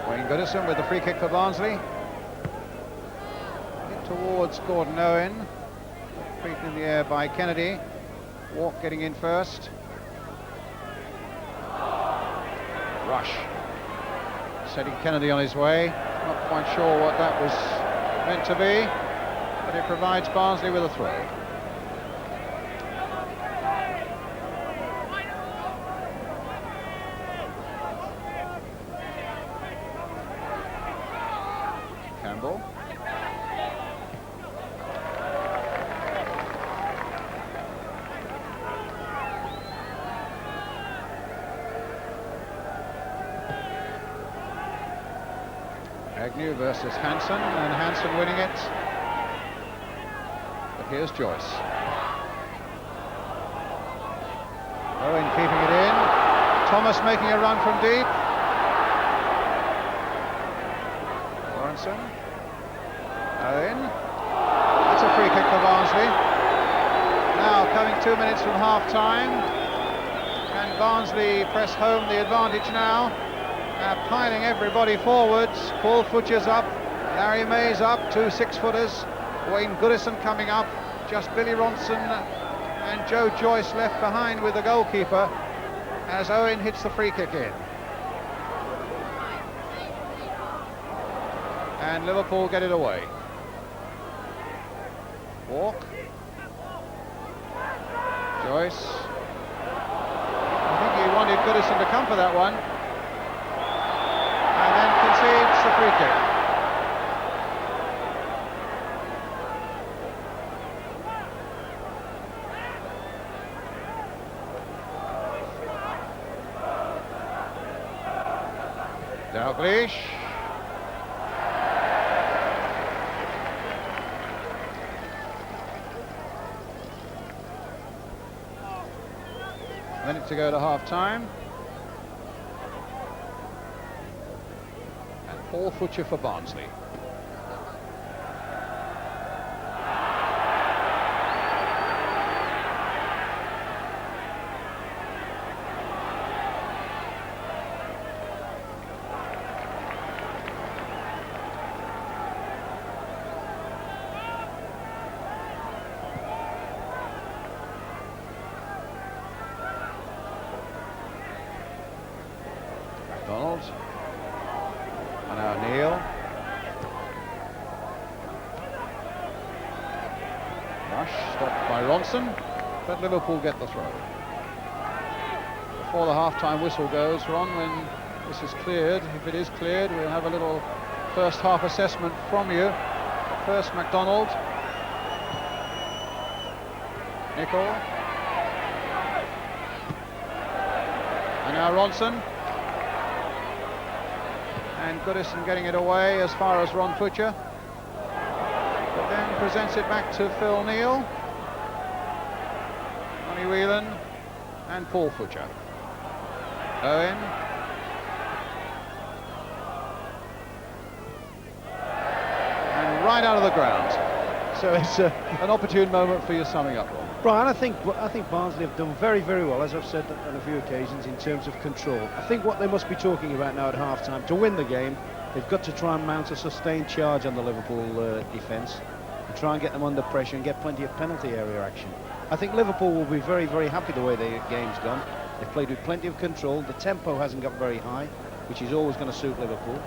Wayne Goodison with the free kick for Barnsley. In towards Gordon Owen. Free kick in the air by Kennedy. Walk getting in first. Rush. Setting Kennedy on his way. Not quite sure what that was meant to be, but it provides Barnsley with a throw. Campbell. Agnew versus Hansen, and Hansen winning it. But here's Joyce. Owen keeping it in. Thomas making a run from deep. Lawrenson. Owen. That's a free kick for Barnsley. Now coming 2 minutes from half-time. Can Barnsley press home the advantage now? Piling everybody forwards. Paul Futcher's up, Larry May's up, 2 6-footers. Wayne Goodison coming up, just Billy Ronson and Joe Joyce left behind with the goalkeeper as Owen hits the free kick in. And Liverpool get it away. Walk. Joyce. I think he wanted Goodison to come for that one. And then concedes the free kick. Dalglish. Minute to go to half-time. Paul Futcher for Barnsley. McDonald. And now Neil. Rush stopped by Ronson, but Liverpool get the throw. Before the half-time whistle goes, Ron, when this is cleared, if it is cleared, we'll have a little first half assessment from you. First McDonald. Nicol. And now Ronson. And Goodison getting it away as far as Ron Futcher, but then presents it back to Phil Neal, Ronnie Whelan and Paul Futcher. Owen. And right out of the ground. So it's an opportune moment for your summing up, Ron. Brian, I think Barnsley have done very, very well, as I've said on a few occasions, in terms of control. I think what they must be talking about now at half-time, to win the game, they've got to try and mount a sustained charge on the Liverpool defence and try and get them under pressure and get plenty of penalty area action. I think Liverpool will be very, very happy the way the game's gone. They've played with plenty of control. The tempo hasn't got very high, which is always going to suit Liverpool.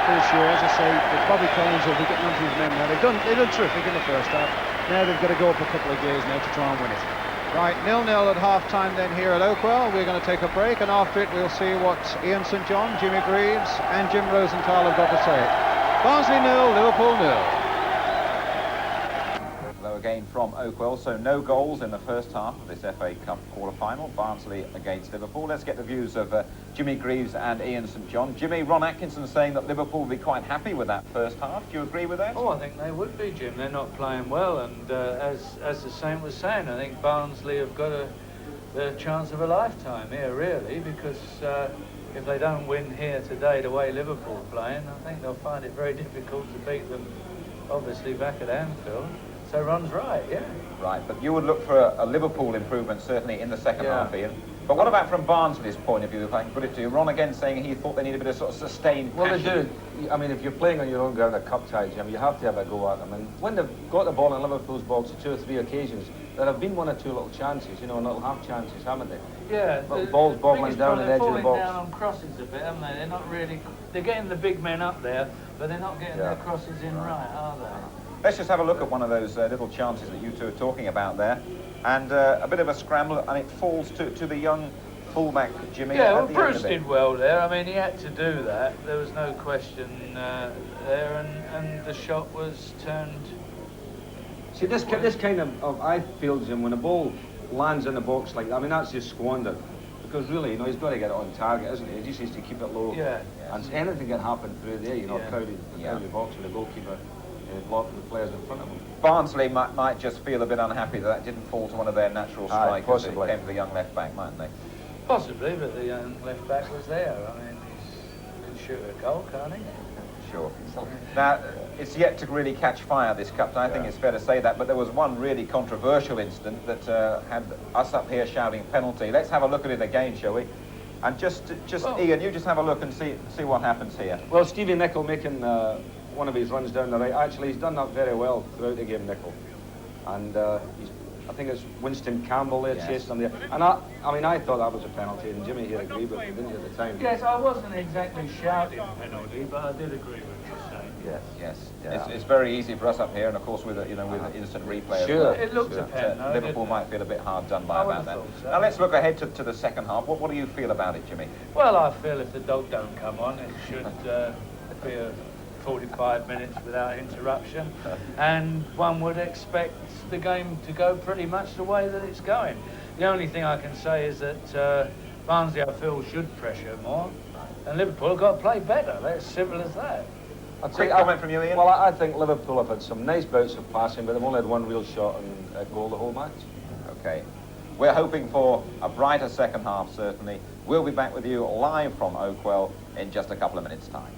Full sure, as I say, Bobby Collins will be getting onto his men now. They've done terrific in the first half. Now they've got to go up a couple of gears now to try and win it. Right, 0-0 at half-time then here at Oakwell. We're going to take a break, and after it we'll see what Ian St John, Jimmy Greaves and Jim Rosenthal have got to say. Barnsley 0, Liverpool 0. Again from Oakwell, so no goals in the first half of this FA Cup quarter-final. Barnsley against Liverpool. Let's get the views of Jimmy Greaves and Ian St John. Jimmy, Ron Atkinson saying that Liverpool will be quite happy with that first half. Do you agree with that? Oh, I think they would be, Jim. They're not playing well, and as the Saint was saying, I think Barnsley have got the chance of a lifetime here, really, because if they don't win here today the way Liverpool are playing, I think they'll find it very difficult to beat them, obviously, back at Anfield. So Ron's right, yeah. Right, but you would look for a Liverpool improvement, certainly, in the second half, Ian. But what about from Barnsley's point of view, if I can put it to you? Ron again saying he thought they needed a bit of sort of sustained Well, passion. they do. I mean, if you're playing on your own ground at cup tie, Jim, you have to have a go at them. And when they've got the ball in Liverpool's box on 2 or 3 occasions, there have been 1 or 2 little chances, you know, little half chances, haven't they? Yeah. Little balls bobbling down the edge of the box. They're falling down on crosses a bit, haven't they? They're not really... They're getting the big men up there, but they're not getting their crosses in right, are they? Let's just have a look at one of those little chances that you two are talking about there. And a bit of a scramble, and it falls to the young fullback, Jimmy. Yeah, well, Bruce did well there. I mean, he had to do that. There was no question there, and the shot was turned... See, this kind of I feel, Jim, when a ball lands in the box like that, I mean, that's just squandered. Because really, you know, he's got to get it on target, isn't he? He just needs to keep it low. Yeah. And anything can happen through there, you know, crowded the box with the goalkeeper blocking the players in front of him. Barnsley might just feel a bit unhappy that didn't fall to one of their natural strikers. It came to the young left-back, mightn't they? Possibly, but the young left-back was there. I mean, he can shoot a goal, can't he? Sure. Now, it's yet to really catch fire, this cup. I think it's fair to say that, but there was one really controversial incident that had us up here shouting penalty. Let's have a look at it again, shall we? And just Ian, you just have a look and see what happens here. Well, Stevie Nicol making one of his runs down the right. Actually, he's done that very well throughout the game, Nicol. And I think it's Winston Campbell there chasing him there. And I mean, I thought that was a penalty, and Jimmy here agreed with me, didn't he, at the time? Yes, I wasn't exactly shouting penalty, but I did agree with you saying. Yes. It's very easy for us up here, and of course with with instant replay. Sure. It looked a pen. Liverpool might feel a bit hard done by about that. So. Now let's look ahead to the second half. What do you feel about it, Jimmy? Well, I feel if the dog don't come on, it should be a 45 minutes without interruption, and one would expect the game to go pretty much the way that it's going. The only thing I can say is that Barnsley, I feel, should pressure more, and Liverpool have got to play better. That's simple as that. Quick comment from you, Ian? Well, I think Liverpool have had some nice bouts of passing, but they've only had one real shot and a goal the whole match. Okay. We're hoping for a brighter second half, certainly. We'll be back with you live from Oakwell in just a couple of minutes' time.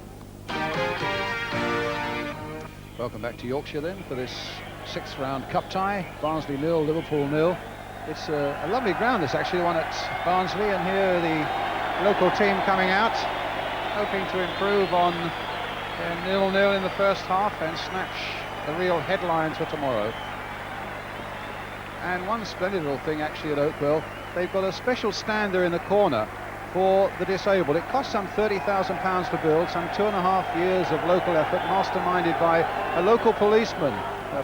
Welcome back to Yorkshire then for this 6th round cup tie. Barnsley 0, Liverpool 0. It's a lovely ground, this actually, the one at Barnsley, and here the local team coming out, hoping to improve on 0-0 in the first half and snatch the real headlines for tomorrow. And one splendid little thing actually at Oakwell, they've got a special stand there in the corner for the disabled. It cost some £30,000 to build, some 2.5 years of local effort, masterminded by a local policeman,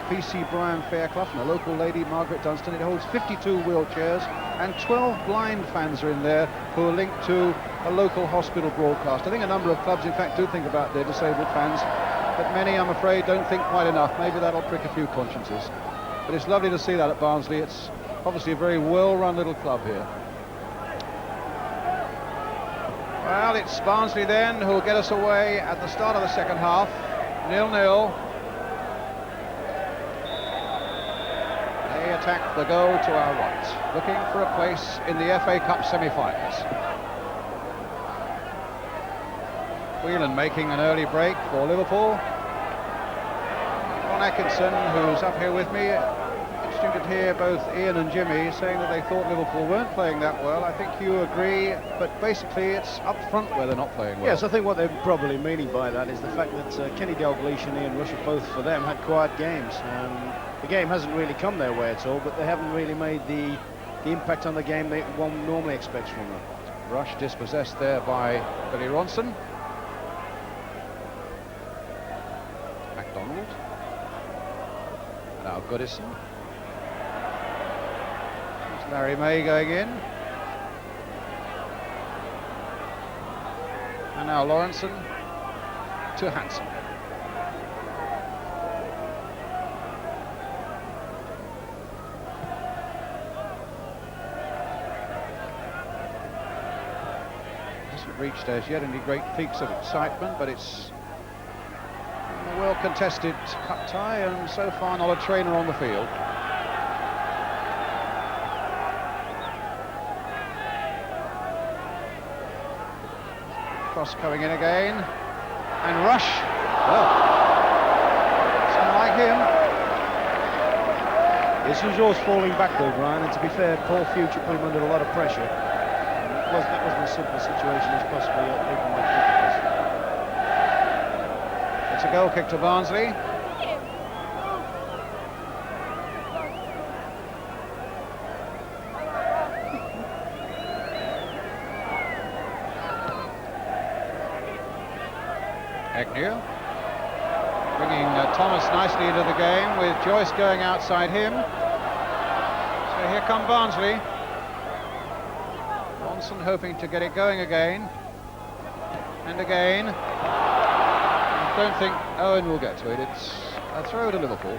P.C. Brian Fairclough, and a local lady, Margaret Dunstan. It holds 52 wheelchairs, and 12 blind fans are in there who are linked to a local hospital broadcast. I think a number of clubs, in fact, do think about their disabled fans, but many, I'm afraid, don't think quite enough. Maybe that'll prick a few consciences. But it's lovely to see that at Barnsley. It's obviously a very well-run little club here. Well, it's Barnsley then who'll get us away at the start of the second half. 0-0. They attack the goal to our right, looking for a place in the FA Cup semi-finals. Whelan making an early break for Liverpool. Ron Atkinson, who's up here with me, interesting to hear both Ian and Jimmy saying that they thought Liverpool weren't playing that well. I think you agree, but basically it's up front where they're not playing well. Yes, I think what they're probably meaning by that is the fact that Kenny Dalglish and Ian Rush, both for them, had quiet games. The game hasn't really come their way at all, but they haven't really made the impact on the game that one normally expects from them. Rush dispossessed there by Billy Ronson. MacDonald. Now Goodison. There's Larry May going in. And now Lawrenson to Hansen. Hasn't reached as yet any great peaks of excitement, but it's a well-contested cup tie, and so far not a trainer on the field. Cross coming in again, and Rush. Well, someone like him. This was yours falling back though, Brian, and to be fair, Paul Future put him under a lot of pressure. that wasn't as simple a situation as possibly people might think it was. It's a goal kick to Barnsley. Agnew bringing Thomas nicely into the game, with Joyce going outside him. So here come Barnsley. Johnson hoping to get it going again and again. I don't think Owen will get to it. It's a throw to Liverpool.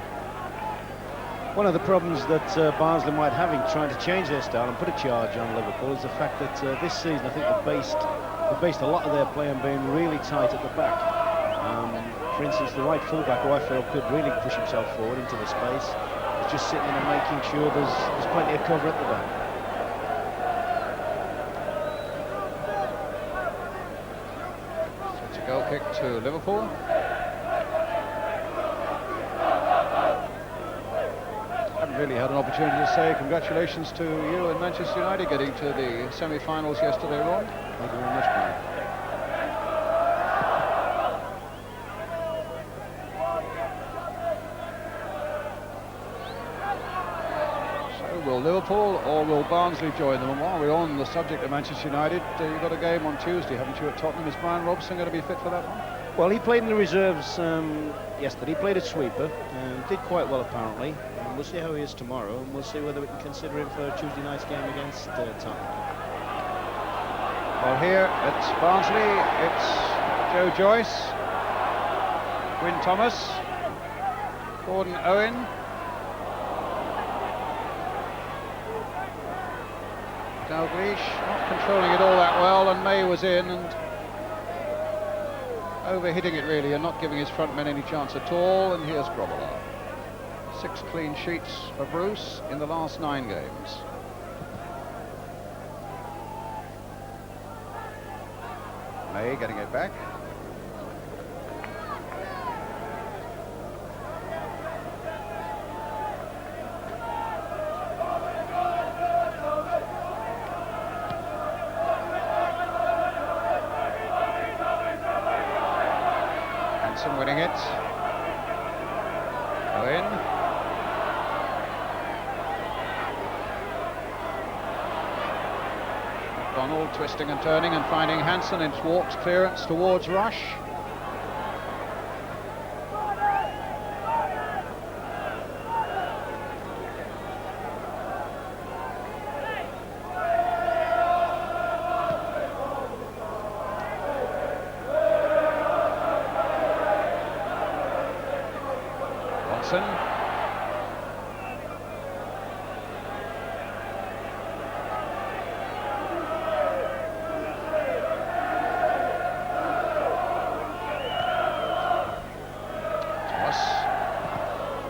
One of the problems that Barnsley might have in trying to change their style and put a charge on Liverpool is the fact that this season I think they've based a lot of their play on being really tight at the back. For instance, the right fullback, who I feel could really push himself forward into the space, is just sitting and making sure there's plenty of cover at the back. So it's a goal kick to Liverpool. Haven't really had an opportunity to say congratulations to you and Manchester United getting to the semi-finals yesterday, Ron. Thank you very much, Brian. Will Liverpool or will Barnsley join them? And while we're on the subject of Manchester United, you've got a game on Tuesday, haven't you, at Tottenham? Is Brian Robson going to be fit for that one? Well, he played in the reserves yesterday. He played at sweeper and did quite well apparently. And we'll see how he is tomorrow, and we'll see whether we can consider him for Tuesday night's game against Tottenham. Well, here it's Barnsley, it's Joe Joyce, Wyn Thomas, Gordon Owen, Dalglish not controlling it all that well, and May was in and overhitting it really and not giving his front men any chance at all. And here's Grobbelaar. 6 clean sheets for Bruce in the last 9 games. May getting it back. Winning it. Owen. Donald twisting and turning and finding Hansen. It's walks clearance towards Rush.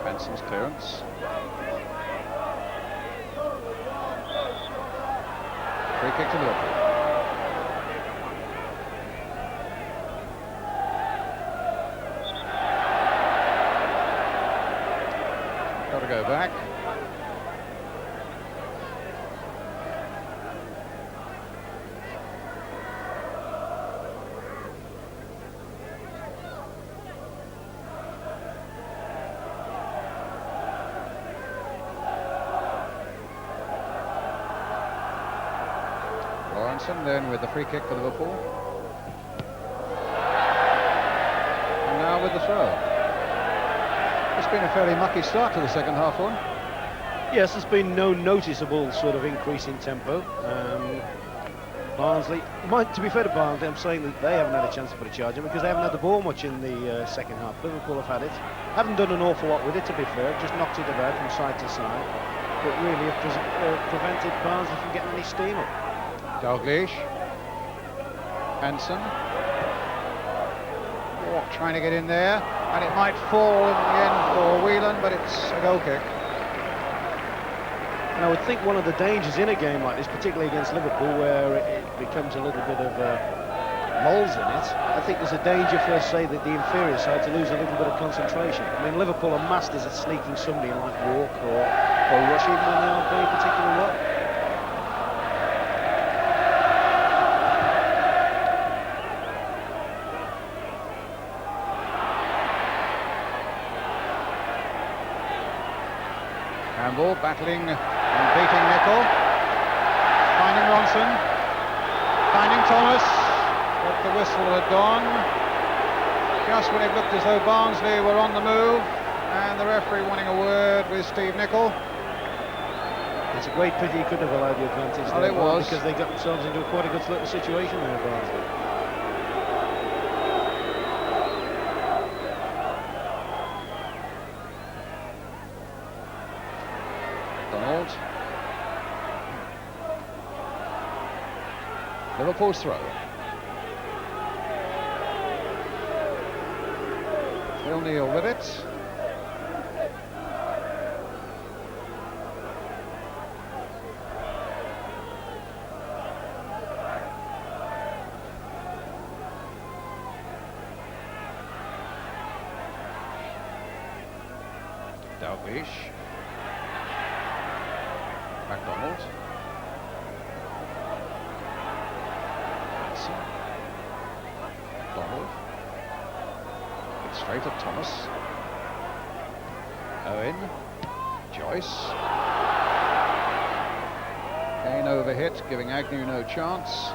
Benson's clearance. Free kick to Liverpool. Got to go back. Then with the free kick for Liverpool. And now with the throw. It's been a fairly mucky start to the second half one. Yes, there's been no noticeable sort of increase in tempo. Barnsley, to be fair to Barnsley, I'm saying that they haven't had a chance to put a charge on because they haven't had the ball much in the second half. Liverpool have had it. Haven't done an awful lot with it, to be fair. Just knocked it about from side to side. But really have prevented Barnsley from getting any steam up. Dalglish, Hansen, Walk trying to get in there, and it might fall in the end for Whelan, but it's a goal kick. And I would think one of the dangers in a game like this, particularly against Liverpool, where it becomes a little bit of moles in it, I think there's a danger for, say, the inferior side to lose a little bit of concentration. I mean, Liverpool are masters at sneaking somebody like Walk or Rush, even when they aren't very particularly well. Campbell battling and beating Nicol. Finding Ronson. Finding Thomas. But the whistle had gone. Just when it looked as though Barnsley were on the move, and the referee wanting a word with Steve Nicol. It's a great pity he couldn't have allowed the advantage. Well, it was. Because they got themselves into quite a good little situation there, Barnsley. Donald. Liverpool's throw. Phil Neal with it. Dalglish. MacDonald. Donald. It's straight at Thomas. Owen. Joyce. Kane overhit, giving Agnew no chance.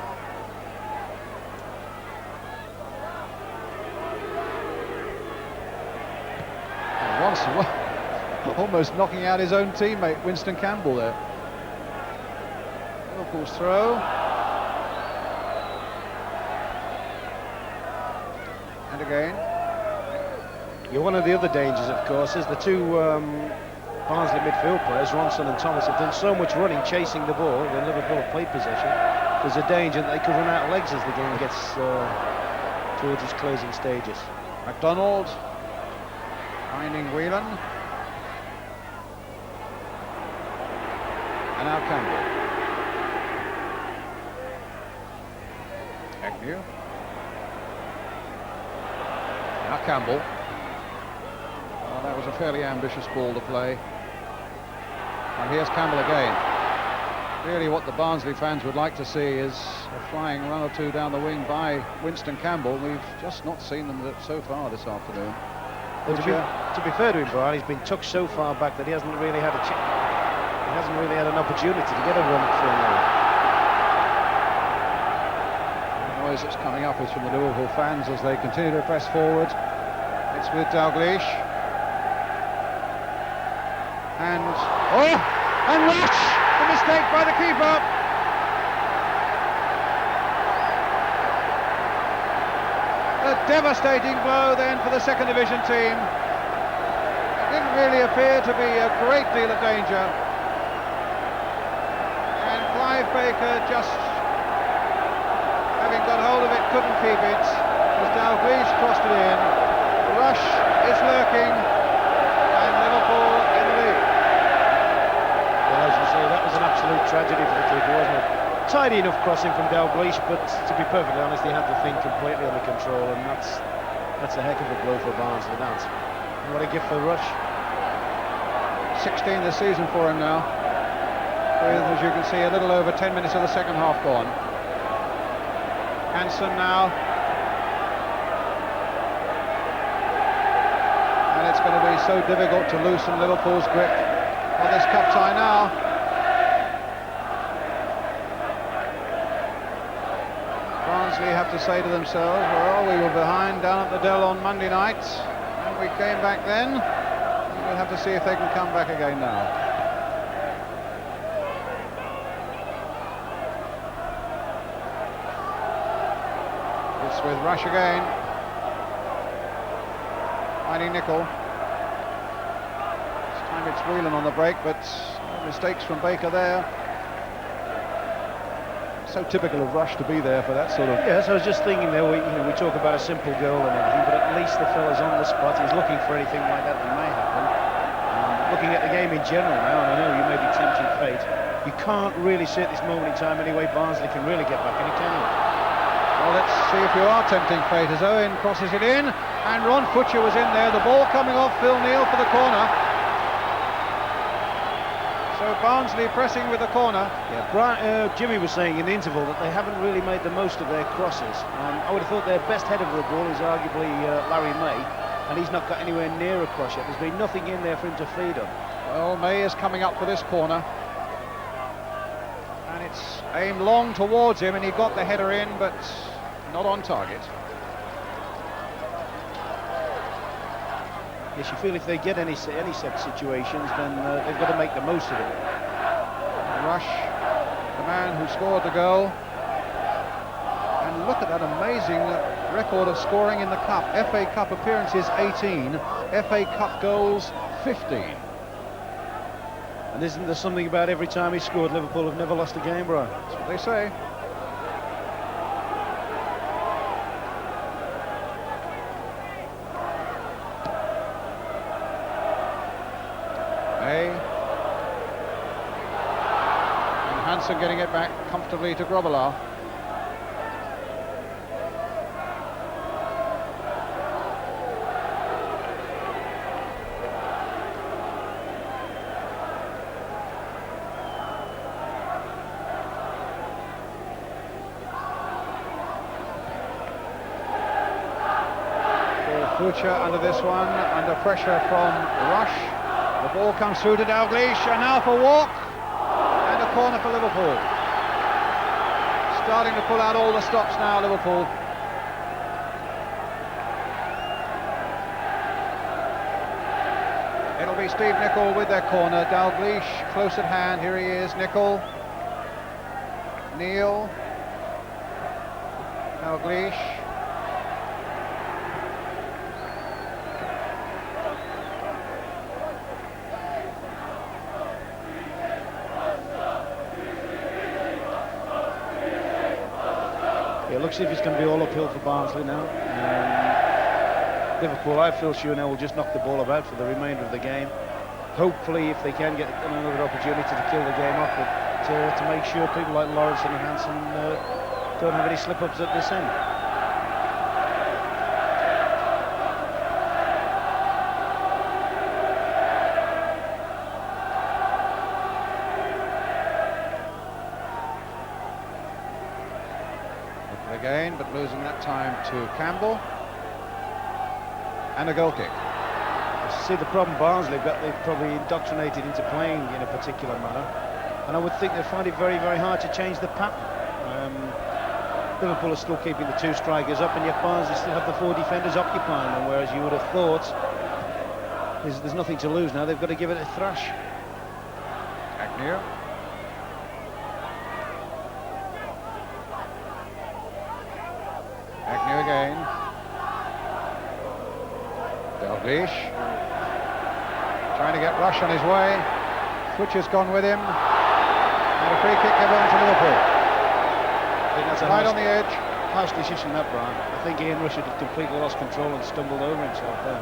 And Ronson almost knocking out his own teammate, Winston Campbell there. Liverpool's throw. And again. One of the other dangers, of course, is the two Barnsley midfield players, Ronson and Thomas, have done so much running, chasing the ball when Liverpool have played possession. There's a danger that they could run out of legs as the game gets towards its closing stages. MacDonald finding Whelan. And now Campbell. Agnew. Now Campbell. Well, that was a fairly ambitious ball to play. And here's Campbell again. Really what the Barnsley fans would like to see is a flying run or two down the wing by Winston Campbell. We've just not seen them so far this afternoon. Well, to be fair to him, Brian, he's been tucked so far back that he hasn't really had an opportunity to get a run through. The noise that's coming up is from the Liverpool fans as they continue to press forward. It's with Dalglish. And Rush! The mistake by the keeper. A devastating blow then for the second division team. It didn't really appear to be a great deal of danger. And Clive Baker, just having got hold of it, couldn't keep it. As Dalglish crossed it in. Rush is lurking, and Liverpool in the lead. Well, as you say, that was an absolute tragedy for the keeper, wasn't it? Tidy enough crossing from Dalglish, but to be perfectly honest, he had the thing completely under control, and that's a heck of a blow for Barnsley. That's what a gift for Rush. 16 this season for him now. With, as you can see, a little over 10 minutes of the second half gone. Hansen now. And it's going to be so difficult to loosen Liverpool's grip on this cup tie now. Barnsley have to say to themselves, well, we were behind down at the Dell on Monday night, and we came back then. We'll have to see if they can come back again now. It's with Rush again. Finding Nicol. This time it's Whelan on the break, but mistakes from Baker there. So typical of Rush to be there for that sort of... Yes, I was just thinking there, we talk about a simple goal and everything, but at least the fella's on the spot. He's looking for anything like that may happen. Looking at the game in general now, and I know you may be tempting fate, you can't really see at this moment in time anyway Barnsley can really get back in it, can you? Well, let's see if you are tempting fate as Owen crosses it in, and Ron Futcher was in there. The ball coming off Phil Neal for the corner. So Barnsley pressing with the corner. Yeah, Jimmy was saying in the interval that they haven't really made the most of their crosses. I would have thought their best header of the ball is arguably Larry May, and he's not got anywhere near a cross yet. There's been nothing in there for him to feed on. Well, May is coming up for this corner. And it's aimed long towards him, and he got the header in, but not on target. Yes, you feel if they get any set situations, then they've got to make the most of it. Rush, the man who scored the goal. And look at that amazing record of scoring in the Cup. FA Cup appearances 18, FA Cup goals 15. And isn't there something about every time he scored, Liverpool have never lost a game, Brian? That's what they say. And Hansen getting it back comfortably to Grobbelaar. Future under this one, under pressure from Rush. The ball comes through to Dalglish, and now for Walk, and a corner for Liverpool. Starting to pull out all the stops now, Liverpool. It'll be Steve Nicol with their corner. Dalglish close at hand. Here he is, Nicol. Neil. Dalglish. It looks as if it's going to be all uphill for Barnsley now. Liverpool, I feel sure now, will just knock the ball about for the remainder of the game. Hopefully, if they can get another opportunity to kill the game off, but to make sure people like Lawrence and Hansen don't have any slip-ups at this end. Again, but losing that time to Campbell, and a goal kick. See, the problem Barnsley have got, they've probably indoctrinated into playing in a particular manner, and I would think they find it very, very hard to change the pattern. Liverpool are still keeping the two strikers up, and yet Barnsley still have the four defenders occupying them, whereas you would have thought there's nothing to lose now. They've got to give it a thrash. Agnew. Agnew again. Dalglish trying to get Rush on his way. Switcher's gone with him, and a free kick given to Liverpool. I think that's right on the edge. Harsh decision, that, Brian. I think Ian Rush had completely lost control and stumbled over himself there.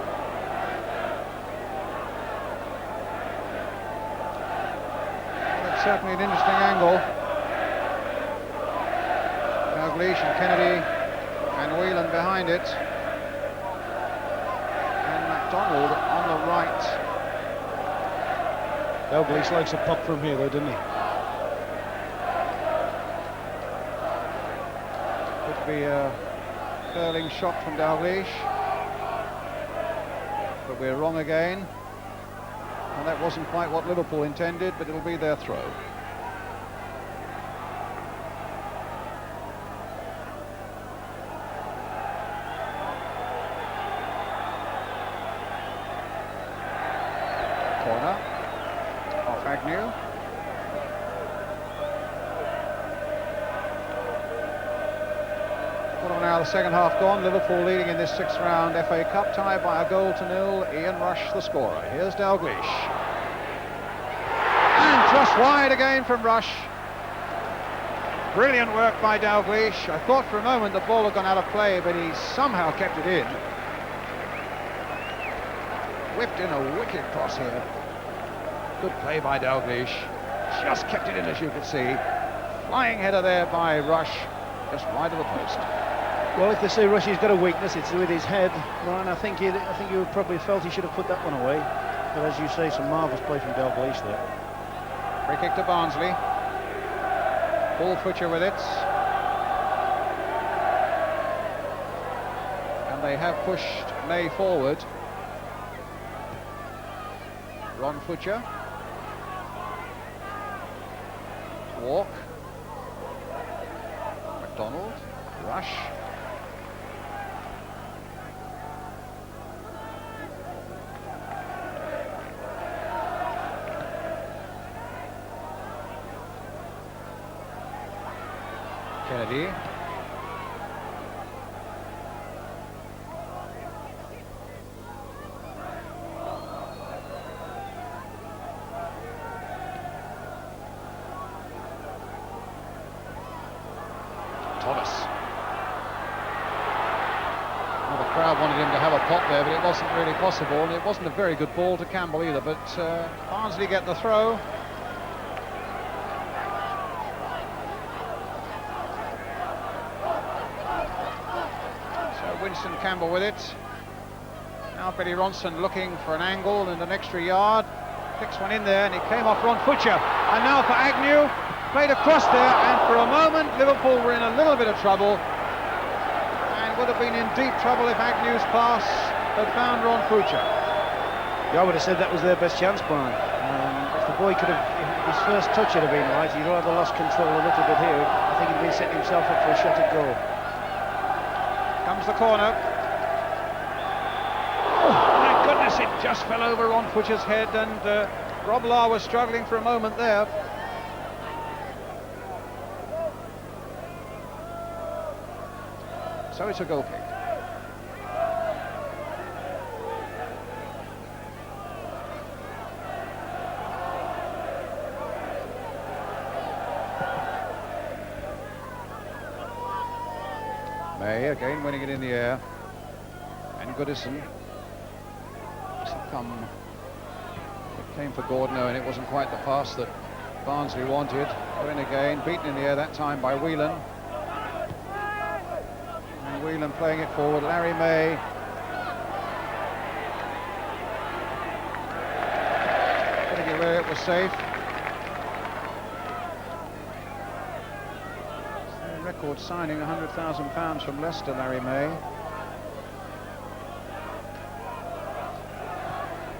Well, that's certainly an interesting angle. Dalglish and Kennedy and Whelan behind it, and MacDonald on the right. Dalglish likes a pop from here, though, doesn't he? Could be a curling shot from Dalglish, but we're wrong again, and that wasn't quite what Liverpool intended, but it'll be their throw. Corner off Agnew. Well, now the second half gone. Liverpool leading in this sixth round FA Cup tie by 1-0. Ian Rush the scorer. Here's Dalglish, and just wide again from Rush. Brilliant work by Dalglish. I thought for a moment the ball had gone out of play, but he somehow kept it in. Whipped in a wicked cross here. Good play by Dalglish. Just kept it in, as you can see. Flying header there by Rush, just wide of the post. Well, if they say Rush's got a weakness, it's with his head. Ryan, I think you probably felt he should have put that one away. But as you say, some marvellous play from Dalglish there. Free kick to Barnsley. Paul Futcher with it. And they have pushed May forward. Ron Futcher. walk. McDonald, Rush. Kennedy. Thomas. Well, the crowd wanted him to have a pop there, but it wasn't really possible, and it wasn't a very good ball to Campbell either, but Barnsley get the throw. So Winston Campbell with it. Now Billy Ronson looking for an angle and an extra yard. Picks one in there, and it came off Ron Futcher. And now for Agnew. Played across there, and for a moment Liverpool were in a little bit of trouble, and would have been in deep trouble if Agnew's pass had found Ron Futcher. Yeah, I would have said that was their best chance, Brian. If the boy could have, if his first touch had been right, he'd rather lost control a little bit here. I think he'd been setting himself up for a shot at goal. Comes the corner. Oh, my goodness, it just fell over Ron Futcher's head, and Grobbelaar was struggling for a moment there. So it's a goal kick. May again winning it in the air. And Goodison. It came for Gordon, and it wasn't quite the pass that Barnsley wanted. Owen again, beaten in the air that time by Whelan. Whelan playing it forward, Larry May. Putting it where it was safe. Record signing, £100,000 from Leicester, Larry May.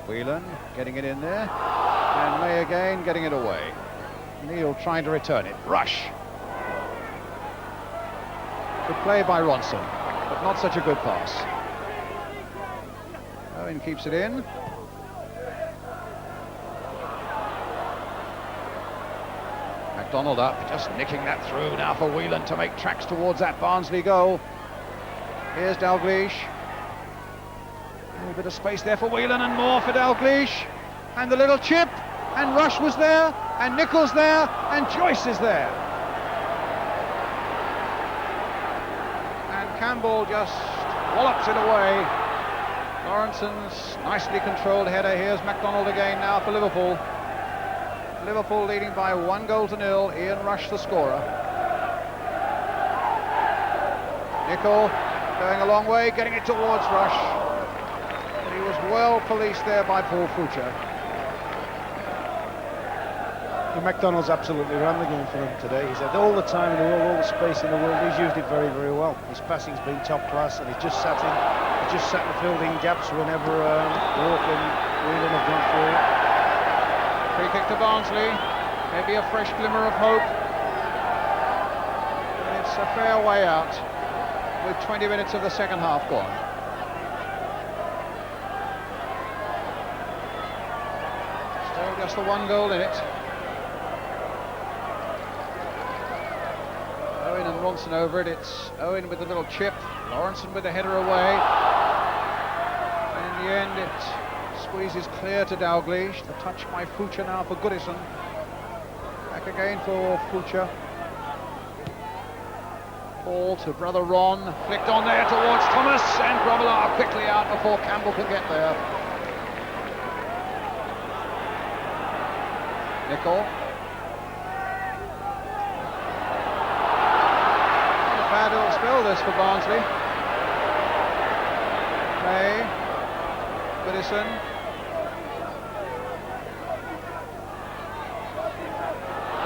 Whelan getting it in there. And May again getting it away. Neil trying to return it. Rush. Good play by Ronson, but not such a good pass. Owen keeps it in. McDonald up, just nicking that through now for Whelan to make tracks towards that Barnsley goal. Here's Dalglish. A little bit of space there for Whelan, and more for Dalglish. And the little chip, and Rush was there, and Nichols there, and Joyce is there. Campbell just wallops it away. Lawrenson's nicely controlled header. Here's McDonald again now for Liverpool. Liverpool leading by 1-0. Ian Rush the scorer. Nicholl going a long way, getting it towards Rush. But he was well policed there by Paul Futcher. McDonald's absolutely ran the game for him today. He's had all the time in the world, all the space in the world. He's used it very, very well. His passing's been top class, and he's just sat in fielding gaps whenever Walk and Whelan have gone through. Free kick to Barnsley. Maybe a fresh glimmer of hope. And it's a fair way out with 20 minutes of the second half gone. Still just the 1 goal in it. Owen and Ronson over it. It's Owen with a little chip, Lawrenson with the header away. And in the end it squeezes clear to Dalglish. The touch by Futcher now for Goodison. Back again for Futcher. Ball to brother Ron, flicked on there towards Thomas, and Grobbelaar quickly out before Campbell could get there. Nicholl. Bad little spell this for Barnsley. May, Goodison.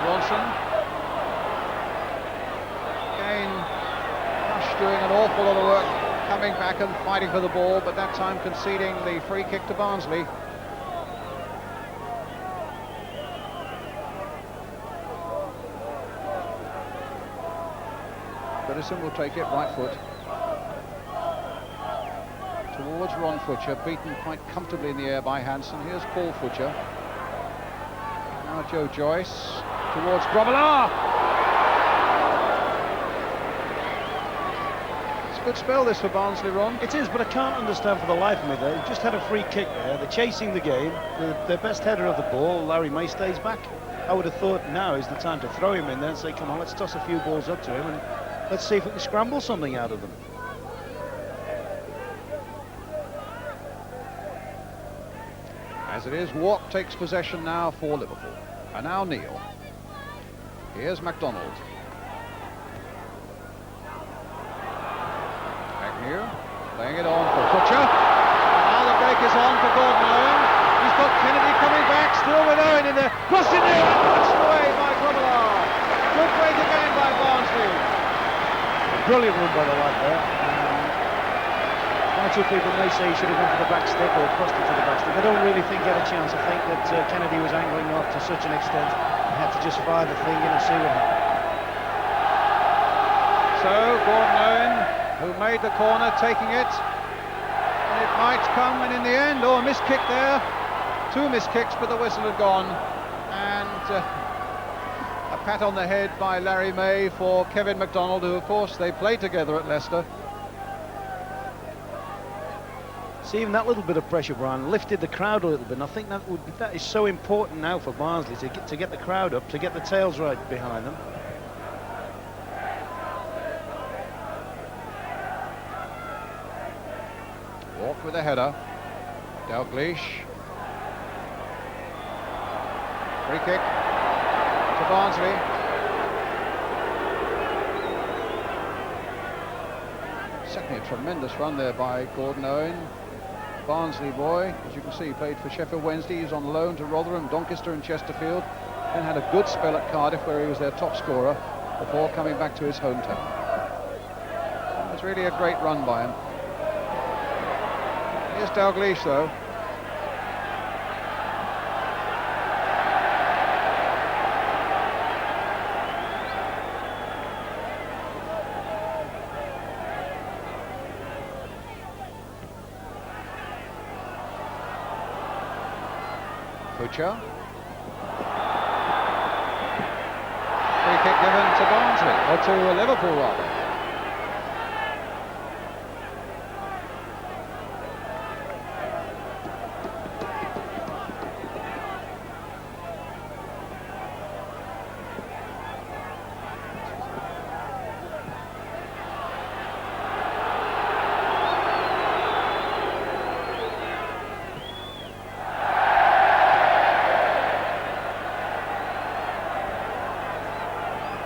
Ronson. Again, Rush doing an awful lot of work, coming back and fighting for the ball, but that time conceding the free kick to Barnsley. Goodison will take it, right foot. Towards Ron Futcher, beaten quite comfortably in the air by Hansen. Here's Paul Futcher. Now Joe Joyce towards Grobbelaar. It's a good spell this for Barnsley, Ron. It is, but I can't understand for the life of me. They've just had a free kick there. They're chasing the game. Their best header of the ball, Larry May, stays back. I would have thought now is the time to throw him in there and say, come on, let's toss a few balls up to him and let's see if we can scramble something out of them. As it is, Warp takes possession now for Liverpool. And now Neil. Here's MacDonald. Agnew laying it on for Futcher. Now the break is on for Gordon Owen. He's got Kennedy coming back, still with Owen in there. Crossed in there and punched away by Grobbelaar. Good break again by Barnsley. A brilliant run by the lad there. One or two people may say he should have gone for the back step or crossed it to the back step. I don't really think he had a chance. I think that Kennedy was angling off to such an extent he had to just fire the thing in and see what happened. So Gordon Owen, who made the corner, taking it. And it might come, and in the end, a missed kick there. Two missed kicks, but the whistle had gone. And a pat on the head by Larry May for Kevin MacDonald, who of course they played together at Leicester. See, even that little bit of pressure, Brian, lifted the crowd a little bit, and I think that is so important now for Barnsley to get the crowd up, to get the tails right behind them. Walk with a header. Dalglish. Free kick to Barnsley. Certainly a tremendous run there by Gordon Owen. Barnsley boy, as you can see, played for Sheffield Wednesday. He's on loan to Rotherham, Doncaster and Chesterfield. Then had a good spell at Cardiff where he was their top scorer before coming back to his hometown. It was really a great run by him. Here's Dalglish though. Futcher. Free kick given to Barnsley, or to Liverpool rather.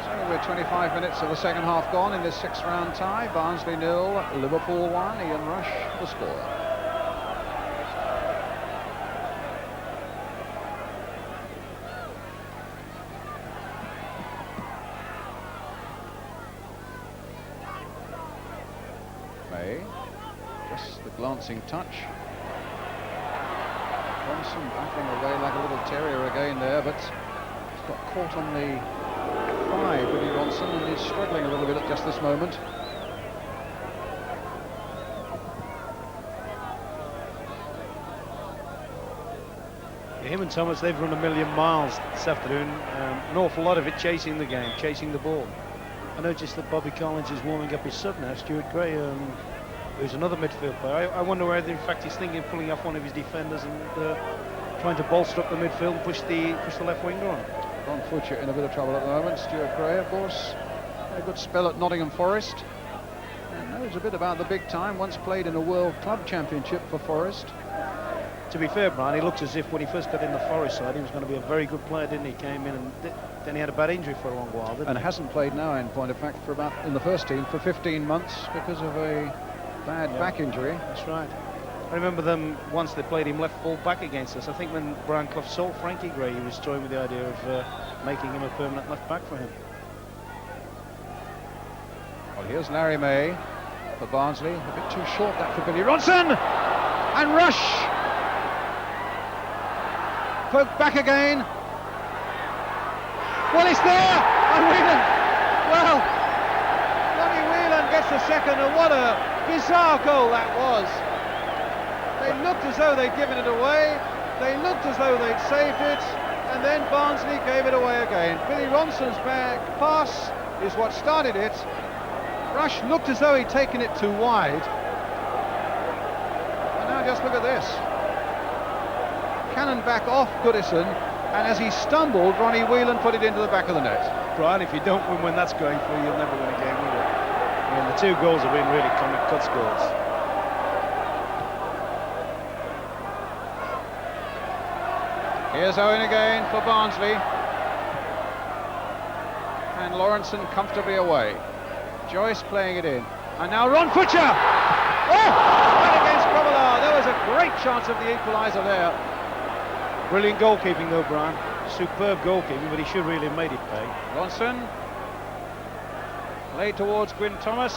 So we're 25 minutes of the second half gone in this six-round tie. Barnsley 0, Liverpool 1. Ian Rush the scorer. May, just the glancing touch. Johnson battling away like a little terrier again there, but he's got caught on the thigh, Billy Ronson, and he's struggling a little bit at just this moment. Him and Thomas, they've run a million miles this afternoon, an awful lot of it chasing the game, chasing the ball. I noticed that Bobby Collins is warming up his sub now, Stuart Gray, who's another midfield player. I wonder whether in fact he's thinking of pulling off one of his defenders and trying to bolster up the midfield and push the left winger on. Ron Futcher in a bit of trouble at the moment. Stuart Gray, of course, had a good spell at Nottingham Forest. And knows a bit about the big time, once played in a World Club Championship for Forest. To be fair, Brian, he looks as if when he first got in the Forest side, he was going to be a very good player, didn't he? Came in and then he had a bad injury for a long while, didn't And he? hasn't played now, in point of fact, for about, in the first team, for 15 months because of a bad back injury. That's right. I remember them once they played him left full back against us. I think when Brian Clough sold Frankie Gray, he was toying with the idea of making him a permanent left back for him. Well, here's Larry May for Barnsley. A bit too short that for Billy Ronson. And Rush. Poke back again. Well, it's there. And Whelan. Well, Lonnie That's the second, and what a bizarre goal that was. They looked as though they'd given it away, they looked as though they'd saved it, and then Barnsley gave it away again. Billy Ronson's back pass is what started it. Rush looked as though he'd taken it too wide. And now just look at this. Cannon back off Goodison, and as he stumbled, Ronnie Whelan put it into the back of the net. Brian, if you don't win when that's going through, you'll never win a game, will you? I mean, the two goals have been really comic cuts goals. Here's Owen again for Barnsley. And Lawrenson comfortably away. Joyce playing it in. And now Ron Futcher! Oh! Right against Grobbelaar. There was a great chance of the equaliser there. Brilliant goalkeeping though, Brian. Superb goalkeeping, but he should really have made it pay. Ronson. Played towards Gwyn Thomas.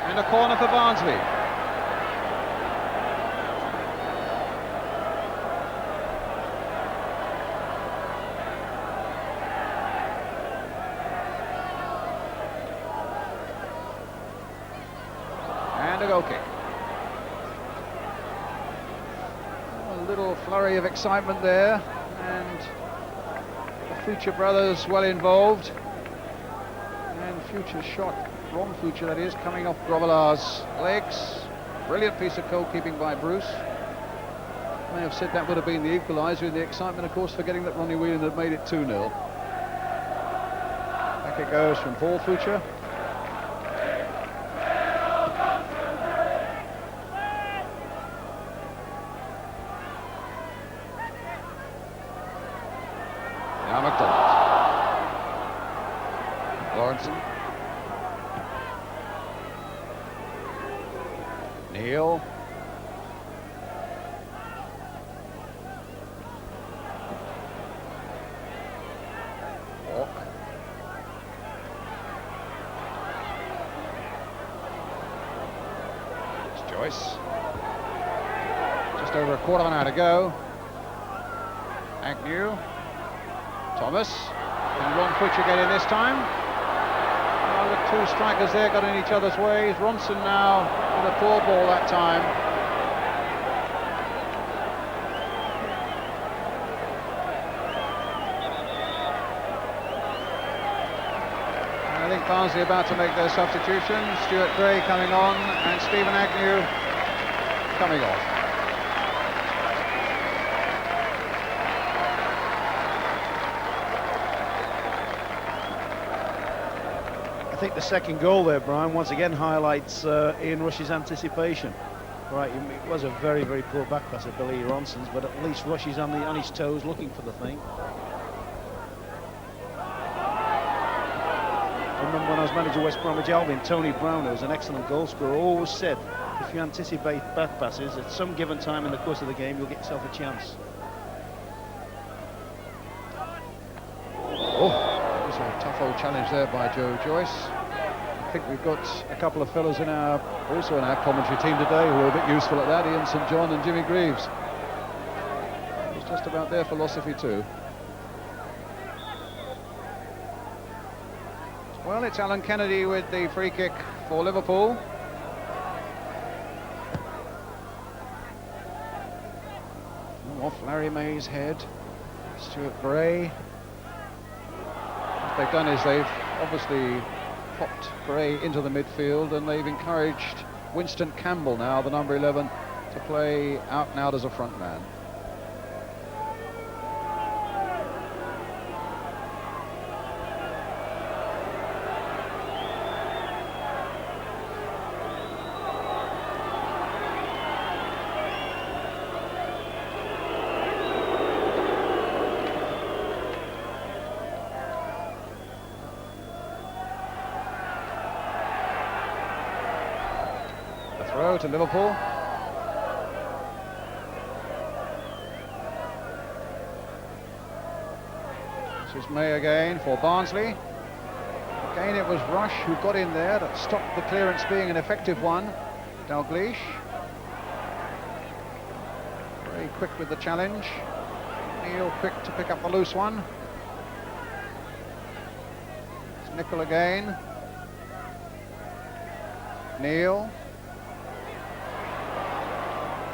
And a corner for Barnsley. And a goal kick. A little flurry of excitement there, and the Future brothers well involved. And Future shot, Ron Future that is, coming off Grobbelaar's legs. Brilliant piece of goalkeeping by Bruce. May have said that would have been the equaliser, in the excitement, of course, forgetting that Ronnie Whelan had made it 2-0. Back it goes from Paul Future. Now McDonald. Lawrenson. Neil. Walk. It's Joyce. Just over a quarter of an hour to go. Agnew. Thomas. Can Ron Futcher get in this time? Well, the two strikers there got in each other's ways. Ronson now with a poor ball that time. And I think Barnsley about to make their substitution. Stuart Gray coming on and Stephen Agnew coming off. I think the second goal there, Brian, once again highlights Ian Rush's anticipation. Right, it was a very, very poor back pass of Billy Ronson's, but at least Rush is on his toes looking for the thing. I remember when I was manager of West Bromwich Albion, Tony Brown, who was an excellent goal scorer, always said, if you anticipate back passes, at some given time in the course of the game, you'll get yourself a chance. Tough old challenge there by Joe Joyce. I think we've got a couple of fellows also in our commentary team today who are a bit useful at that. Ian St John and Jimmy Greaves. It's just about their philosophy too. Well, it's Alan Kennedy with the free kick for Liverpool. Off Larry May's head. Stuart Gray. What they've done is they've obviously popped Gray into the midfield, and they've encouraged Winston Campbell, now the number 11, to play out and out as a front man. Throw to Liverpool. This is May again for Barnsley. Again it was Rush who got in there that stopped the clearance being an effective one. Dalgleish. Very quick with the challenge. Neil quick to pick up the loose one. It's Nicol again. Neil.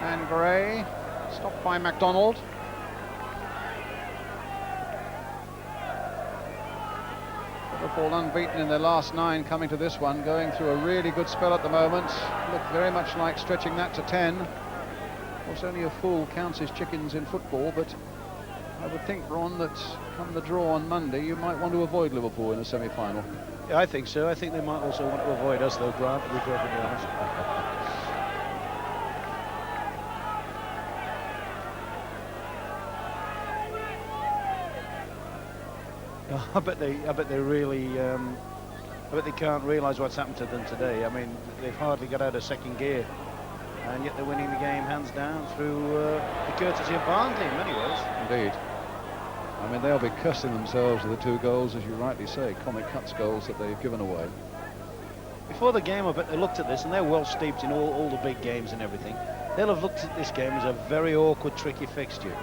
And Gray, stopped by MacDonald. Liverpool unbeaten in their last 9 coming to this one, going through a really good spell at the moment. Look very much like stretching that to 10. Of course, only a fool counts his chickens in football, but I would think, Ron, that come the draw on Monday, you might want to avoid Liverpool in a semi-final. Yeah, I think so. I think they might also want to avoid us, though, Grant, to be perfectly honest. I bet they really, I bet they can't realise what's happened to them today. I mean, they've hardly got out of second gear, and yet they're winning the game hands down through the courtesy of Barnsley in many ways. Indeed. I mean, they'll be cursing themselves with the 2 goals, as you rightly say, comic cuts goals that they've given away. Before the game, I bet they looked at this, and they're well steeped in all the big games and everything. They'll have looked at this game as a very awkward, tricky fixture.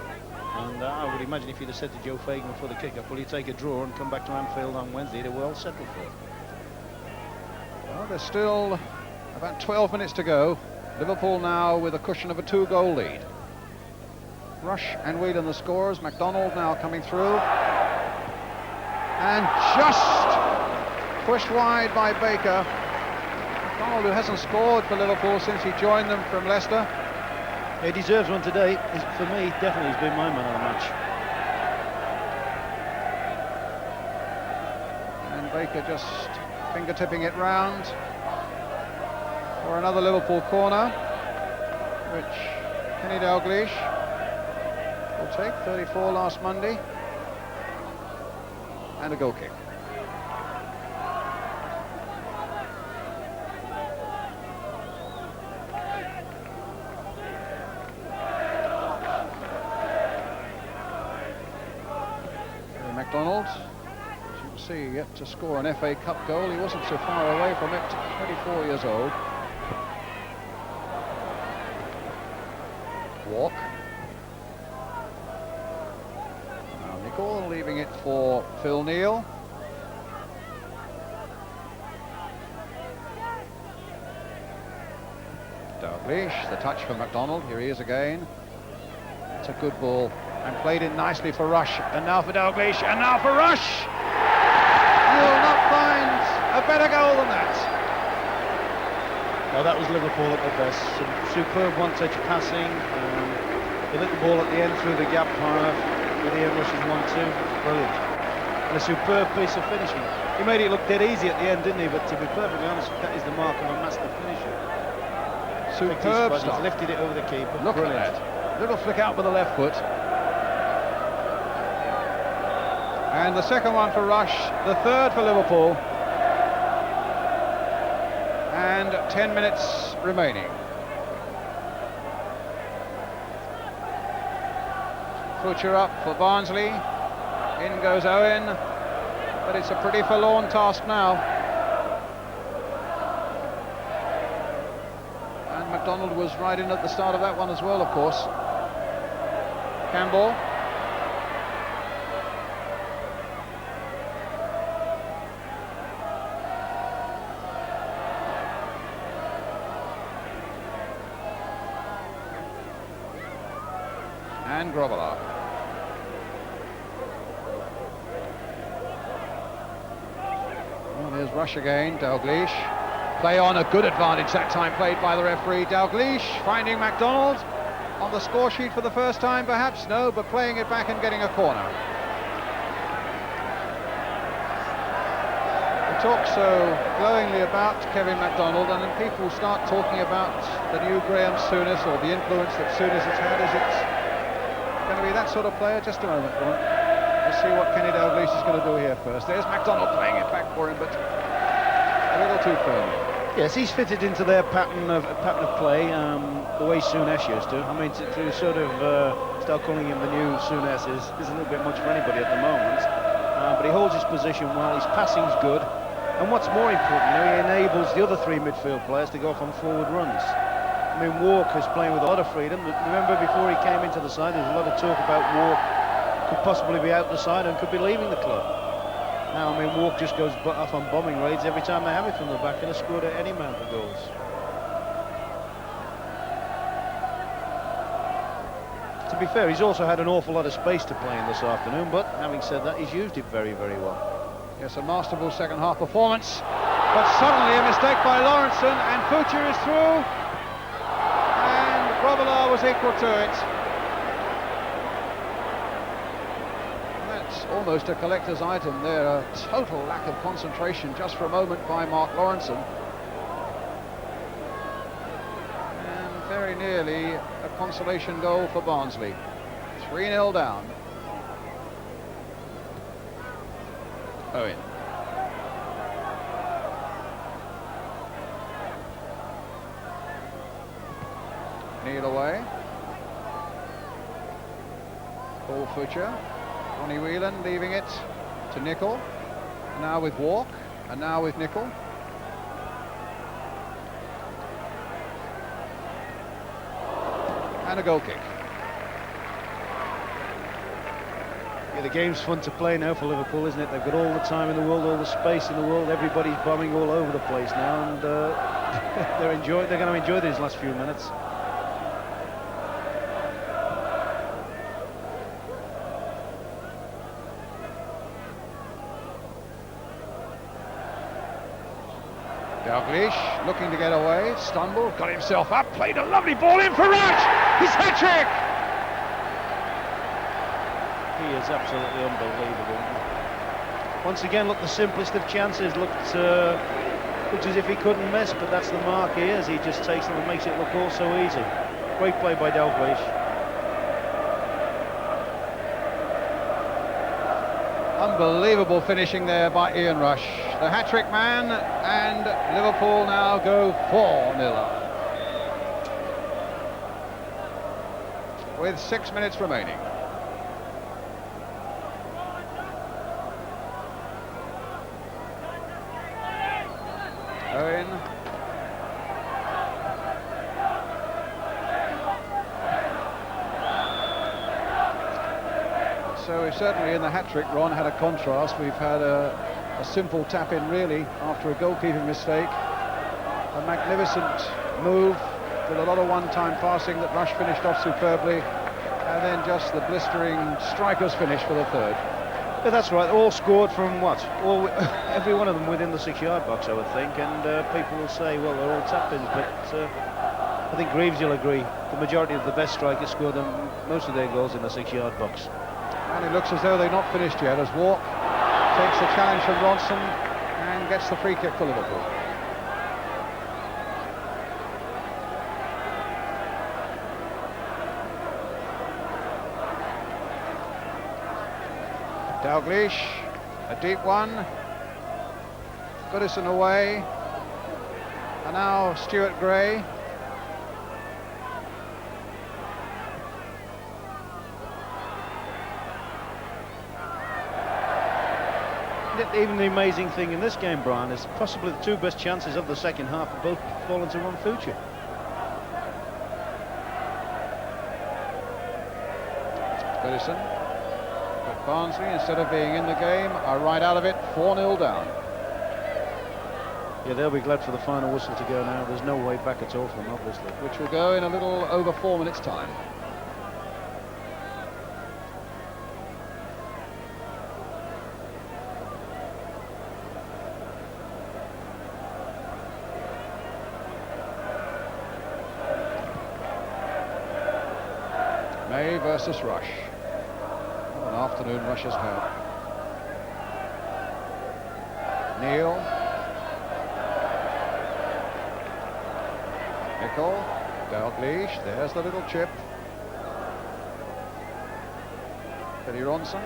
And I would imagine if you'd have said to Joe Fagan before the kick-off, will you take a draw and come back to Anfield on Wednesday, they're well settled for it. Well, there's still about 12 minutes to go. Liverpool now with a cushion of a 2-goal lead. Rush and Whelan the scorers. MacDonald now coming through. And just pushed wide by Baker. MacDonald, who hasn't scored for Liverpool since he joined them from Leicester. He deserves one today. For me, definitely he's been my man of the match. And Baker just finger-tipping it round for another Liverpool corner, which Kenny Dalglish will take. 34 last Monday. And a goal kick. MacDonald, as you can see, yet to score an FA Cup goal. He wasn't so far away from it, 24 years old. Walk. Now Nicol leaving it for Phil Neal. Dalglish, the touch for MacDonald. Here he is again. It's a good ball. And played in nicely for Rush, and now for Dalglish, and now for Rush! You'll not find a better goal than that. No, that was Liverpool at their best. Some superb one-touch passing. They lit the ball at the end through the gap half with Ian Rush's 1-2. Brilliant. And a superb piece of finishing. He made it look dead easy at the end, didn't he? But to be perfectly honest, that is the mark of a master finisher. Superb stuff. He's lifted it over the keeper. Look Brilliant. at that. Little flick out with the left foot. And the second one for Rush, the third for Liverpool. And 10 minutes remaining. Butcher up for Barnsley. In goes Owen. But it's a pretty forlorn task now. And MacDonald was right in at the start of that one as well, of course. Campbell. And Grobbelaar. Well, there's Rush again, Dalglish. Play on, a good advantage that time played by the referee. Dalglish finding MacDonald on the score sheet for the first time, perhaps? No, but playing it back and getting a corner. We talk so glowingly about Kevin MacDonald, and then people start talking about the new Graham Souness, or the influence that Souness has had. Is it going to be that sort of player? Just a moment, Ron. Let's see what Kenny Dalglish is going to do here first. There's MacDonald playing it back for him, but a little too firmly. Yes, he's fitted into their pattern of play, the way Souness used to. I mean, to sort of start calling him the new Souness is a little bit much for anybody at the moment. But he holds his position well. His passing's good, and what's more important, he enables the other 3 midfield players to go off on forward runs. I mean, Walker's playing with a lot of freedom. Remember, before he came into the side, there was a lot of talk about Walker could possibly be out the side and could be leaving the club. Now, I mean, Walk just goes off on bombing raids every time they have it from the back, and has scored any amount of goals. To be fair, he's also had an awful lot of space to play in this afternoon, but having said that, he's used it very, very well. Yes, a masterful second half performance, but suddenly a mistake by Lawrenson, and Future is through, and Grobbelaar was equal to it. That's almost a collector's item there, a total lack of concentration just for a moment by Mark Lawrenson. And very nearly a consolation goal for Barnsley. 3-0 down. Owen. Neil away. Paul Future. Ronnie Whelan leaving it to Nicol. Now with Walk, and now with Nicol. And a goal kick. Yeah, the game's fun to play now for Liverpool, isn't it? They've got all the time in the world, all the space in the world. Everybody's bombing all over the place now, and they're going to enjoy these last few minutes. Dalglish looking to get away, stumbled, got himself up, played a lovely ball in for Rush! His hat-trick! He is absolutely unbelievable. Once again, look, the simplest of chances looked as if he couldn't miss, but that's the mark he is. He just takes them and makes it look all so easy. Great play by Dalglish. Unbelievable finishing there by Ian Rush, the hat-trick man, and Liverpool now go 4-0 up. With 6 minutes remaining. Owen. So we've certainly in the hat-trick, Ron, had a contrast. We've had a simple tap-in, really, after a goalkeeping mistake. A magnificent move with a lot of one-time passing that Rush finished off superbly. And then just the blistering striker's finish for the third. Yeah, that's right. All scored from what? Every one of them within the 6-yard box, I would think. And people will say, well, they're all tap-ins, but I think Greaves will agree. The majority of the best strikers scored most of their goals in the 6-yard box. And it looks as though they're not finished yet, as Walk takes the challenge from Ronson and gets the free kick for Liverpool. Dalglish, a deep one. Goodison away. And now Stuart Gray. Even the amazing thing in this game, Brian, is possibly the two best chances of the second half have both fallen to Ron Future. Goodison. But Barnsley, instead of being in the game, are right out of it, 4-0 down. Yeah, they'll be glad for the final whistle to go now. There's no way back at all for them, obviously. Which will go in a little over 4 minutes' time. May versus Rush. What an afternoon Rush has had. Neil. Nicol. Dalglish. There's the little chip. Billy Ronson.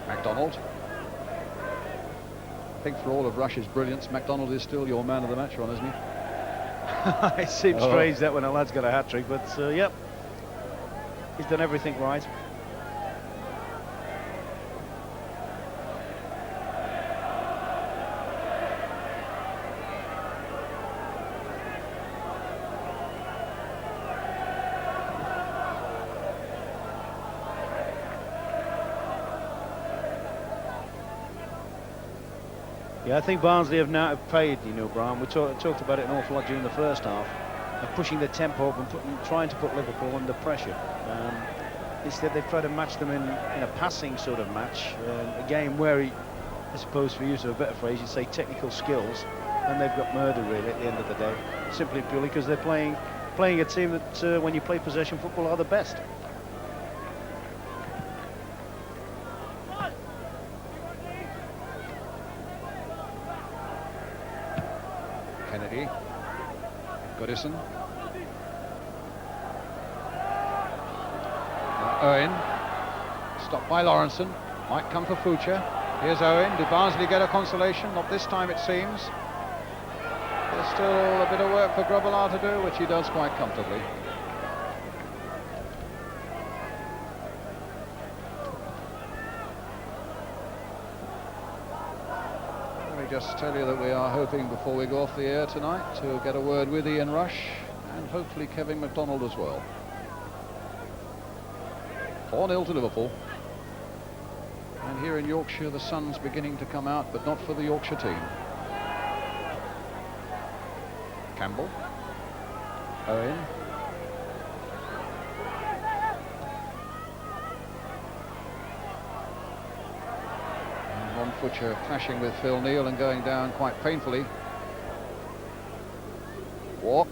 MacDonald. I think for all of Rush's brilliance, MacDonald is still your man of the match, Ron, isn't he? It seems strange that when a lad's got a hat-trick, but yep, he's done everything right. Yeah, I think Barnsley have now paid, you know, Brian. We talked about it an awful lot during the first half, of pushing the tempo up and trying to put Liverpool under pressure. Instead, they've tried to match them in a passing sort of match, a game where, I suppose, for use of a better phrase, you'd say technical skills, and they've got murder really at the end of the day, simply purely because they're playing a team that, when you play possession football, are the best. Kennedy, Goodison. Owen, stopped by Lawrenson, might come for Fuchs. Here's Owen. Did Barnsley get a consolation? Not this time, it seems. There's still a bit of work for Grobbelaar to do, which he does quite comfortably. Let me just tell you that we are hoping, before we go off the air tonight, to get a word with Ian Rush and hopefully Kevin MacDonald as well. 4-0 to Liverpool. And here in Yorkshire, the sun's beginning to come out, but not for the Yorkshire team. Campbell. Owen. And Ron Fuchs clashing with Phil Neal and going down quite painfully. Walk.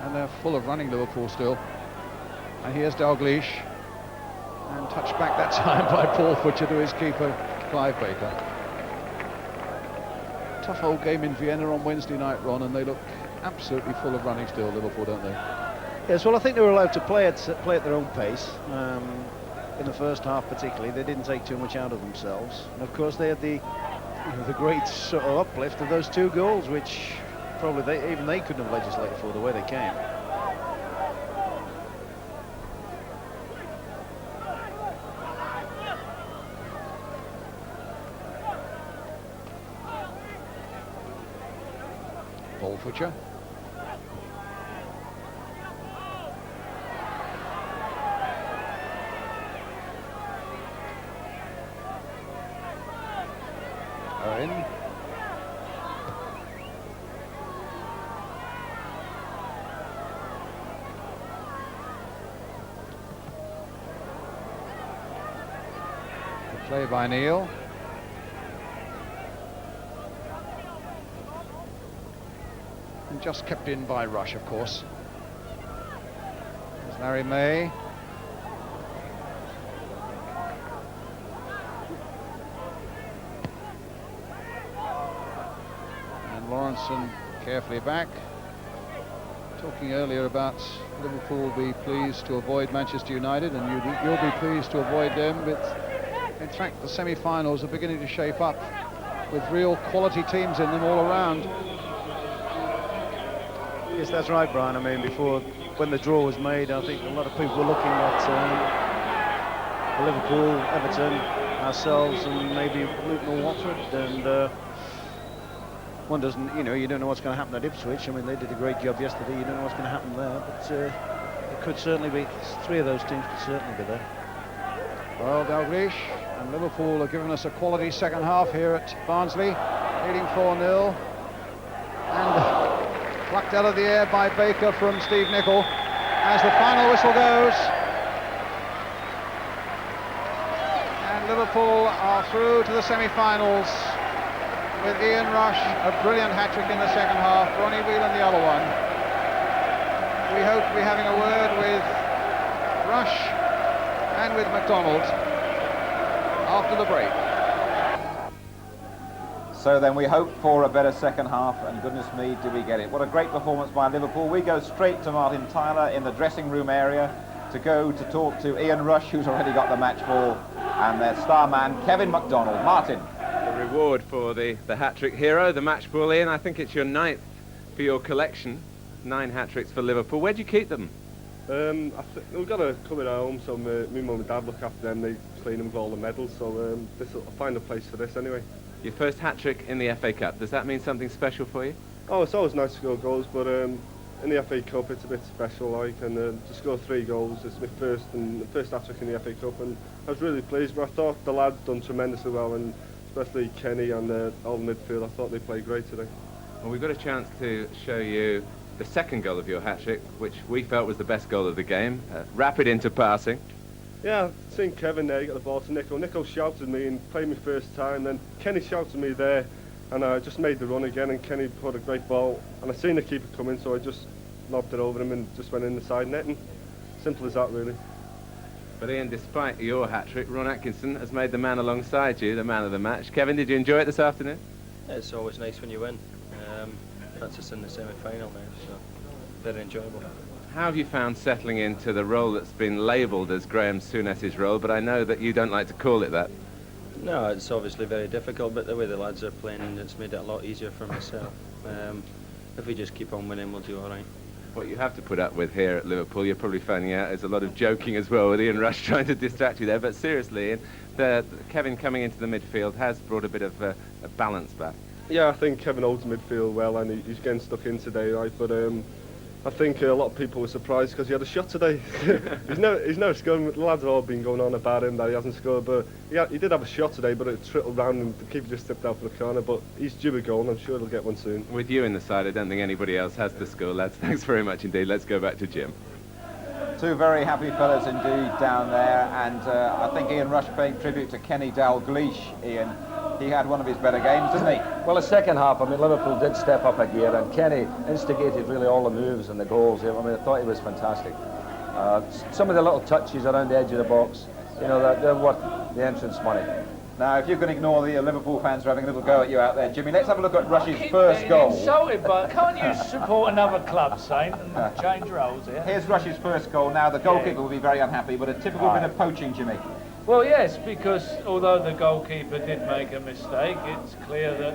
And they're full of running, Liverpool still. And here's Dalglish. And touched back that time by Paul Fuchs to his keeper, Clive Baker. Tough old game in Vienna on Wednesday night, Ron, and they look absolutely full of running still, Liverpool, don't they? Yes, well, I think they were allowed to play at their own pace. In the first half particularly, they didn't take too much out of themselves. And of course they had the great sort of uplift of those 2 goals, which probably even they couldn't have legislated for the way they came. Paul Fuchs. Owen. Good play by Neal. And just kept in by Rush, of course. There's Larry May. And Lawrenson carefully back. Talking earlier about Liverpool be pleased to avoid Manchester United, and you'll be pleased to avoid them. But in fact, the semi-finals are beginning to shape up with real quality teams in them all around. Yes, that's right, Brian. I mean, when the draw was made, I think a lot of people were looking at Liverpool, Everton, ourselves, and maybe Luton or Watford. And one doesn't, you don't know what's going to happen at Ipswich. I mean, they did a great job yesterday. You don't know what's going to happen there, but it could certainly be. 3 of those teams could certainly be there. Well, Dalglish and Liverpool are giving us a quality second half here at Barnsley, leading 4-0. And plucked out of the air by Baker from Steve Nicol as the final whistle goes. And Liverpool are through to the semi-finals with Ian Rush, a brilliant hat-trick in the second half, Ronnie Whelan the other one. We hope to be having a word with Rush and with MacDonald after the break. So then we hope for a better second half, and goodness me, do we get it. What a great performance by Liverpool. We go straight to Martin Tyler in the dressing room area to talk to Ian Rush, who's already got the match ball, and their star man, Kevin MacDonald. Martin. The reward for the hat-trick hero, the match ball, Ian. I think it's your 9th for your collection. 9 hat-tricks for Liverpool. Where do you keep them? We've got a club at home, so my mum and dad look after them. They clean them with all the medals, so I'll find a place for this anyway. Your first hat-trick in the FA Cup. Does that mean something special for you? Oh, it's always nice to score goals, but in the FA Cup it's a bit special, like, and to score 3 goals, it's my first hat-trick in the FA Cup, and I was really pleased. But I thought the lads done tremendously well, and especially Kenny and all midfield. I thought they played great today. Well, we've got a chance to show you the second goal of your hat-trick, which we felt was the best goal of the game. Rapid into passing. Yeah, I've seen Kevin there get the ball to Nico. Nico shouted me and played me first time, then Kenny shouted me there, and I just made the run again, and Kenny put a great ball, and I seen the keeper coming, so I just lobbed it over him and just went in the side netting. Simple as that, really. But Ian, despite your hat-trick, Ron Atkinson has made the man alongside you the man of the match. Kevin, did you enjoy it this afternoon? It's always nice when you win. That's us in the semi-final now, so very enjoyable. How have you found settling into the role that's been labelled as Graham Souness's role, but I know that you don't like to call it that? No, it's obviously very difficult, but the way the lads are playing, it's made it a lot easier for myself. If we just keep on winning, we'll do all right. What you have to put up with here at Liverpool, you're probably finding out, is a lot of joking as well with Ian Rush trying to distract you there, but seriously, Ian, Kevin coming into the midfield has brought a bit of a balance back. Yeah, I think Kevin holds midfield well, and he's getting stuck in today, right? But I think a lot of people were surprised because he had a shot today. he's never scored. The lads have all been going on about him that he hasn't scored, but he did have a shot today, but it trickled round and the keeper just stepped out for the corner. But he's due a goal, and I'm sure he'll get one soon. With you in the side, I don't think anybody else has to score, lads. Thanks very much indeed. Let's go back to Jim. 2 very happy fellas indeed down there, and I think Ian Rush paying tribute to Kenny Dalglish. Ian, he had one of his better games, didn't he? Well, the second half, I mean, Liverpool did step up a gear, and Kenny instigated really all the moves and the goals. I mean, I thought he was fantastic. Some of the little touches around the edge of the box, you know, they're worth the entrance money. Now, if you can ignore the Liverpool fans who are having a little go at you out there, Jimmy, let's have a look at Rush's first goal. Insulted, but can't you support another club, Saint, and change roles here? Here's Rush's first goal. Now, the goalkeeper will be very unhappy, but a typical bit of poaching, Jimmy. Well, yes, because although the goalkeeper did make a mistake, it's clear that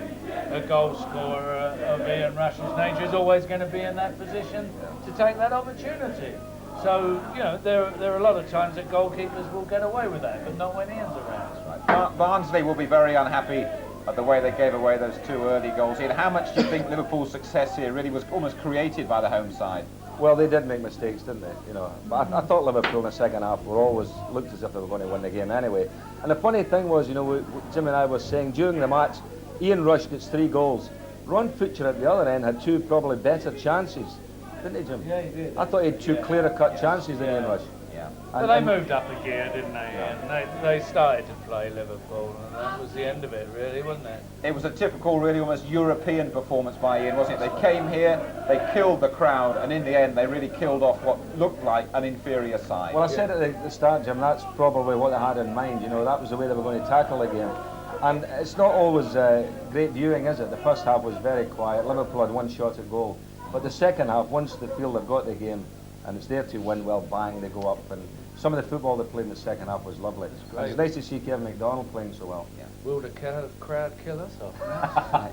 a goal scorer of Ian Rush's nature is always going to be in that position to take that opportunity. So, you know, there are a lot of times that goalkeepers will get away with that, but not when Ian's around. Barnsley will be very unhappy at the way they gave away those 2 early goals. Ian, how much do you think Liverpool's success here really was almost created by the home side? Well, they did make mistakes, didn't they? You know, but I thought Liverpool in the second half were always looked as if they were going to win the game anyway. And the funny thing was, you know, Jim and I was saying during the match, Ian Rush gets 3 goals. Ron Futcher at the other end had 2 probably better chances, didn't he, Jim? Yeah, he did. I thought he had 2 clearer-cut chances than Ian Rush. Yeah. But they moved up a gear, didn't they? Yeah. And they started to play Liverpool, and that was the end of it, really, wasn't it? It was a typical, really almost European performance by Ian, wasn't it? They came here, they killed the crowd, and in the end, they really killed off what looked like an inferior side. Well, I said at the start, Jim, that's probably what they had in mind. You know, that was the way they were going to tackle the game. And it's not always great viewing, is it? The first half was very quiet. Liverpool had 1 shot at goal. But the second half, once they feel they've got the game, and it's there to win, well, bang, they go up. And some of the football they played in the second half was lovely. It's nice to see Kevin McDonald playing so well. Yeah. Will the crowd kill us off?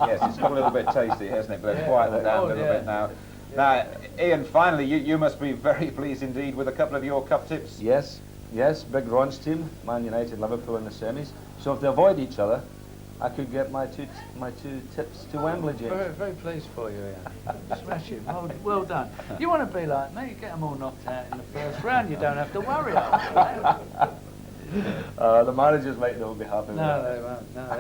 Yes, it's got a little bit tasty, hasn't it? But it's quieted down a little bit now. Now, Ian, finally, you must be very pleased indeed with a couple of your cup tips. Yes, big Ron's team, Man United, Liverpool in the semis. So if they avoid each other, I could get my two tips to Wembley, James. Very, very pleased for you, Ian. Smashing. Well done. You want to be like me, get them all knocked out in the first round, you don't have to worry after that. The managers might not be happy with that. No, they won't. No,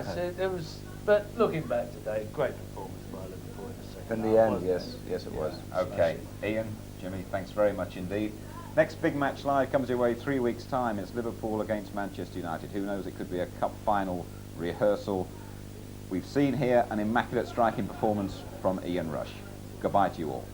it was. But looking back today, great performance by Liverpool in the second In the half, end, yes it was. Okay, Ian, Jimmy, thanks very much indeed. Next big match live comes your way 3 weeks' time. It's Liverpool against Manchester United. Who knows, it could be a cup final rehearsal. We've seen here an immaculate striking performance from Ian Rush. Goodbye to you all.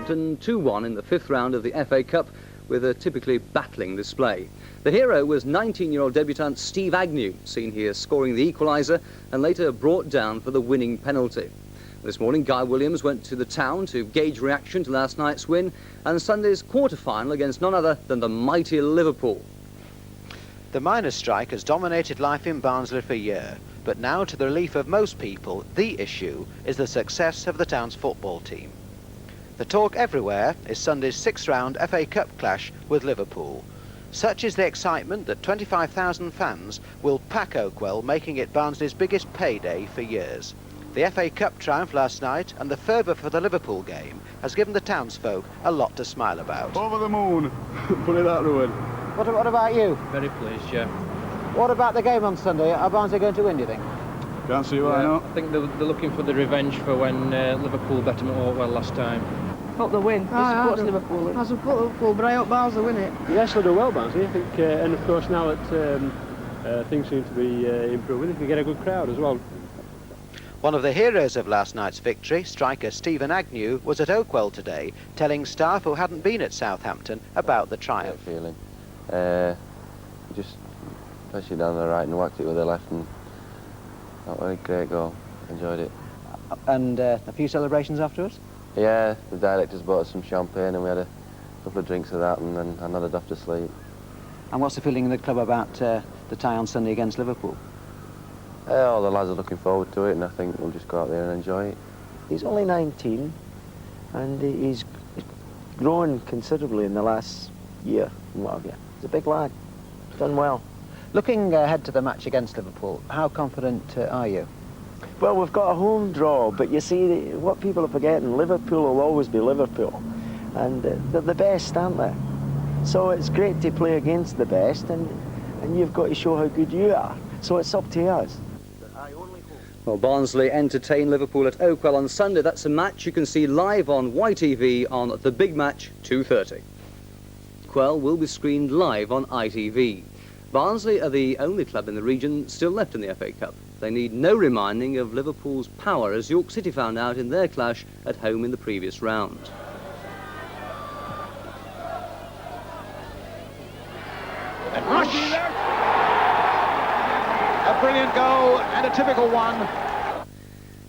Southampton 2-1 in the 5th round of the FA Cup with a typically battling display. The hero was 19-year-old debutant Steve Agnew, seen here scoring the equaliser and later brought down for the winning penalty. This morning, Guy Williams went to the town to gauge reaction to last night's win and Sunday's quarter-final against none other than the mighty Liverpool. The miners' strike has dominated life in Barnsley for a year, but now, to the relief of most people, the issue is the success of the town's football team. The talk everywhere is Sunday's sixth-round FA Cup clash with Liverpool. Such is the excitement that 25,000 fans will pack Oakwell, making it Barnsley's biggest payday for years. The FA Cup triumph last night and the fervour for the Liverpool game has given the townsfolk a lot to smile about. Over the moon, put it that way. What about you? Very pleased, yeah. What about the game on Sunday? Are Barnsley going to win, do you think? Can't see why not. I think they're looking for the revenge for when Liverpool bet them at Oakwell last time. Hope they win. I support Liverpool. I support Liverpool, but I hope Barnsley win it. Yes, they'll do well, Barnsley. I think, and of course now that things seem to be improving, they can get a good crowd as well. One of the heroes of last night's victory, striker Stephen Agnew, was at Oakwell today, telling staff who hadn't been at Southampton about the triumph. Feeling, just especially down the right and whacked it with the left, and that was a great goal. Enjoyed it. And a few celebrations afterwards? Yeah, the directors bought us some champagne and we had a couple of drinks of that, and then I nodded off to sleep. And what's the feeling in the club about the tie on Sunday against Liverpool? All the lads are looking forward to it, and I think we'll just go out there and enjoy it. He's only 19 and he's grown considerably in the last year and what have you. He's a big lad, done well. Looking ahead to the match against Liverpool, how confident are you? Well, we've got a home draw, but you see, what people are forgetting, Liverpool will always be Liverpool, and they're the best, aren't they? So it's great to play against the best, and you've got to show how good you are. So it's up to us. Well, Barnsley entertain Liverpool at Oakwell on Sunday. That's a match you can see live on YTV on The Big Match 2:30. Oakwell will be screened live on ITV. Barnsley are the only club in the region still left in the FA Cup. They need no reminding of Liverpool's power, as York City found out in their clash at home in the previous round. And Rush! A brilliant goal and a typical one.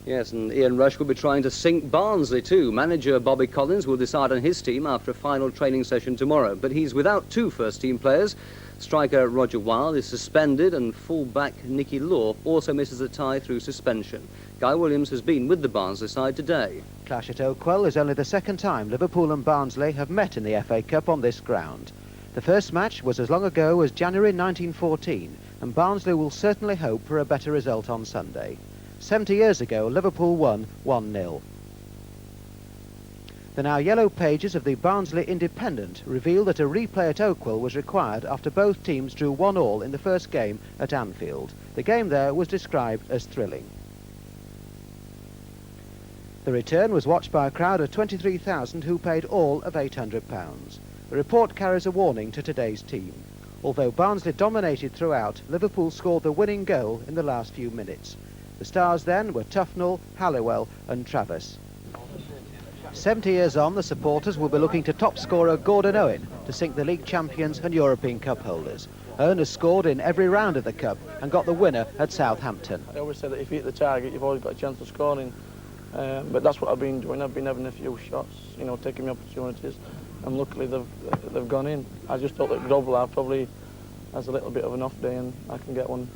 Yes, and Ian Rush will be trying to sink Barnsley too. Manager Bobby Collins will decide on his team after a final training session tomorrow, but he's without two first-team players. Striker Roger Wilde is suspended, and full-back Nicky Law also misses a tie through suspension. Guy Williams has been with the Barnsley side today. Clash at Oakwell is only the second time Liverpool and Barnsley have met in the FA Cup on this ground. The first match was as long ago as January 1914, and Barnsley will certainly hope for a better result on Sunday. 70 years ago, Liverpool won 1-0. The now yellow pages of the Barnsley Independent reveal that a replay at Oakwell was required after both teams drew 1-1 in the first game at Anfield. The game there was described as thrilling. The return was watched by a crowd of 23,000 who paid all of £800. The report carries a warning to today's team. Although Barnsley dominated throughout, Liverpool scored the winning goal in the last few minutes. The stars then were Tufnell, Halliwell and Travis. 70 years on, the supporters will be looking to top scorer Gordon Owen to sink the league champions and European Cup holders. Owen has scored in every round of the Cup and got the winner at Southampton. I always say that if you hit the target, you've always got a chance of scoring. But that's what I've been doing. I've been having a few shots, you know, taking me opportunities, and luckily they've gone in. I just thought that Grovelar probably has a little bit of an off day, and I can get one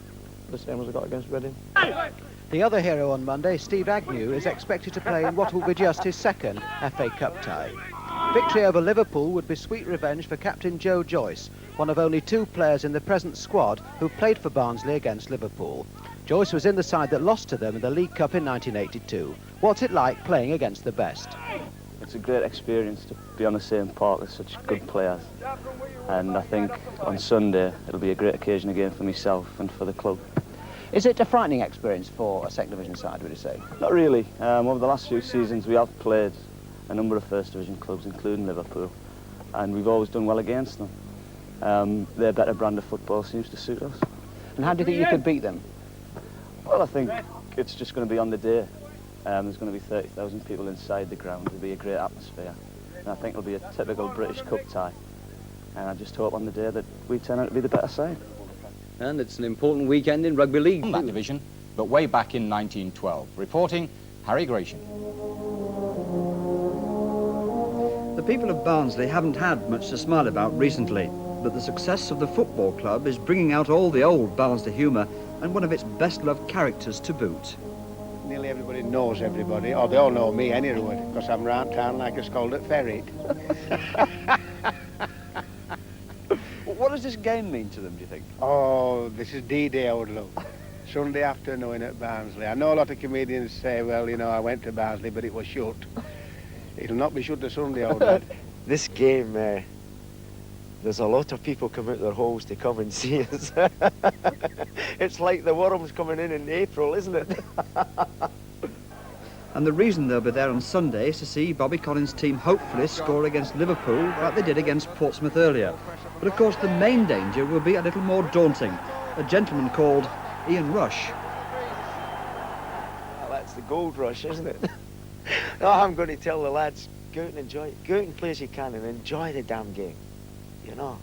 the same as I got against Reading. The other hero on Monday, Steve Agnew, is expected to play in what will be just his second FA Cup tie. Victory over Liverpool would be sweet revenge for captain Joe Joyce, one of only two players in the present squad who played for Barnsley against Liverpool. Joyce was in the side that lost to them in the League Cup in 1982. What's it like playing against the best? It's a great experience to be on the same park with such good players, and I think on Sunday it'll be a great occasion again for myself and for the club. Is it a frightening experience for a second division side, would you say? Not really. Over the last few seasons we have played a number of first division clubs, including Liverpool, and we've always done well against them. Their better brand of football seems to suit us. And how do you think you could beat them? Well, I think it's just going to be on the day. There's going to be 30,000 people inside the ground. It'll be a great atmosphere, and I think it'll be a typical British Cup tie. And I just hope on the day that we turn out to be the better side. And it's an important weekend in rugby league. That division, but way back in 1912. Reporting, Harry Gratian. The people of Barnsley haven't had much to smile about recently, but the success of the football club is bringing out all the old Barnsley humour and one of its best-loved characters to boot. Nearly everybody knows everybody, or they all know me anyway, because I'm round town like a scalded ferret. What does this game mean to them, do you think? Oh, this is D-Day, I would love. Sunday afternoon at Barnsley. I know a lot of comedians say, well, you know, I went to Barnsley, but it was shut. It'll not be shut this Sunday, old lad. This game, there's a lot of people come out their holes to come and see us. It's like the worms coming in April, isn't it? And the reason they'll be there on Sunday is to see Bobby Collins' team hopefully score against Liverpool like they did against Portsmouth earlier. But of course the main danger will be a little more daunting. A gentleman called Ian Rush. Well, that's the gold rush, isn't it? No, I'm going to tell the lads, go out and enjoy it. Go out and play as you can and enjoy the damn game. You know,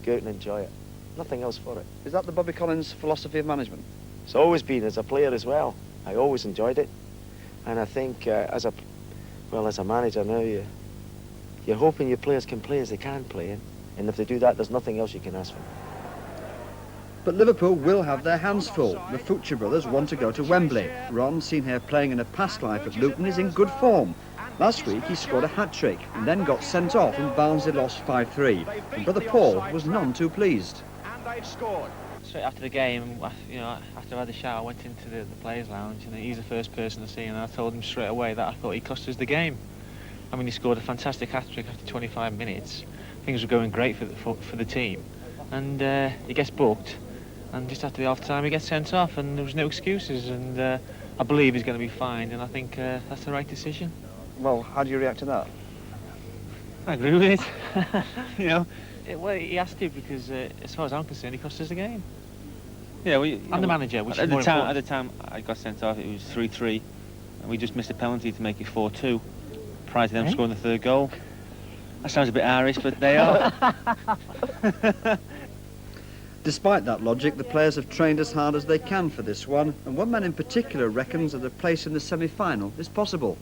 go out and enjoy it. Nothing else for it. Is that the Bobby Collins philosophy of management? It's always been as a player as well. I always enjoyed it. And I think as a manager now, you're hoping your players can play as they can play. And if they do that, there's nothing else you can ask for. But Liverpool will have their hands full. The Fuchs brothers want to go to Wembley. Ron, seen here playing in a past life at Luton, is in good form. Last week he scored a hat-trick and then got sent off and Barnsley lost 5-3. And brother Paul was none too pleased. And they've scored. Straight after the game, you know, after I had the shower, I went into the players' lounge, and he's the first person to see, and I told him straight away that I thought he cost us the game. I mean, he scored a fantastic hat-trick after 25 minutes. Things were going great for the team, and he gets booked, and just after the half-time he gets sent off, and there was no excuses, and I believe he's going to be fined, and I think that's the right decision. Well, how do you react to that? I agree with it. You know, well, he has to, because as far as I'm concerned, he cost us the game. Yeah, I'm the manager, which at is more important. At the time I got sent off, it was 3-3, and we just missed a penalty to make it 4-2 prior to them scoring the third goal. That sounds a bit Irish, but they are. Despite that logic, the players have trained as hard as they can for this one, and one man in particular reckons that a place in the semi-final is possible.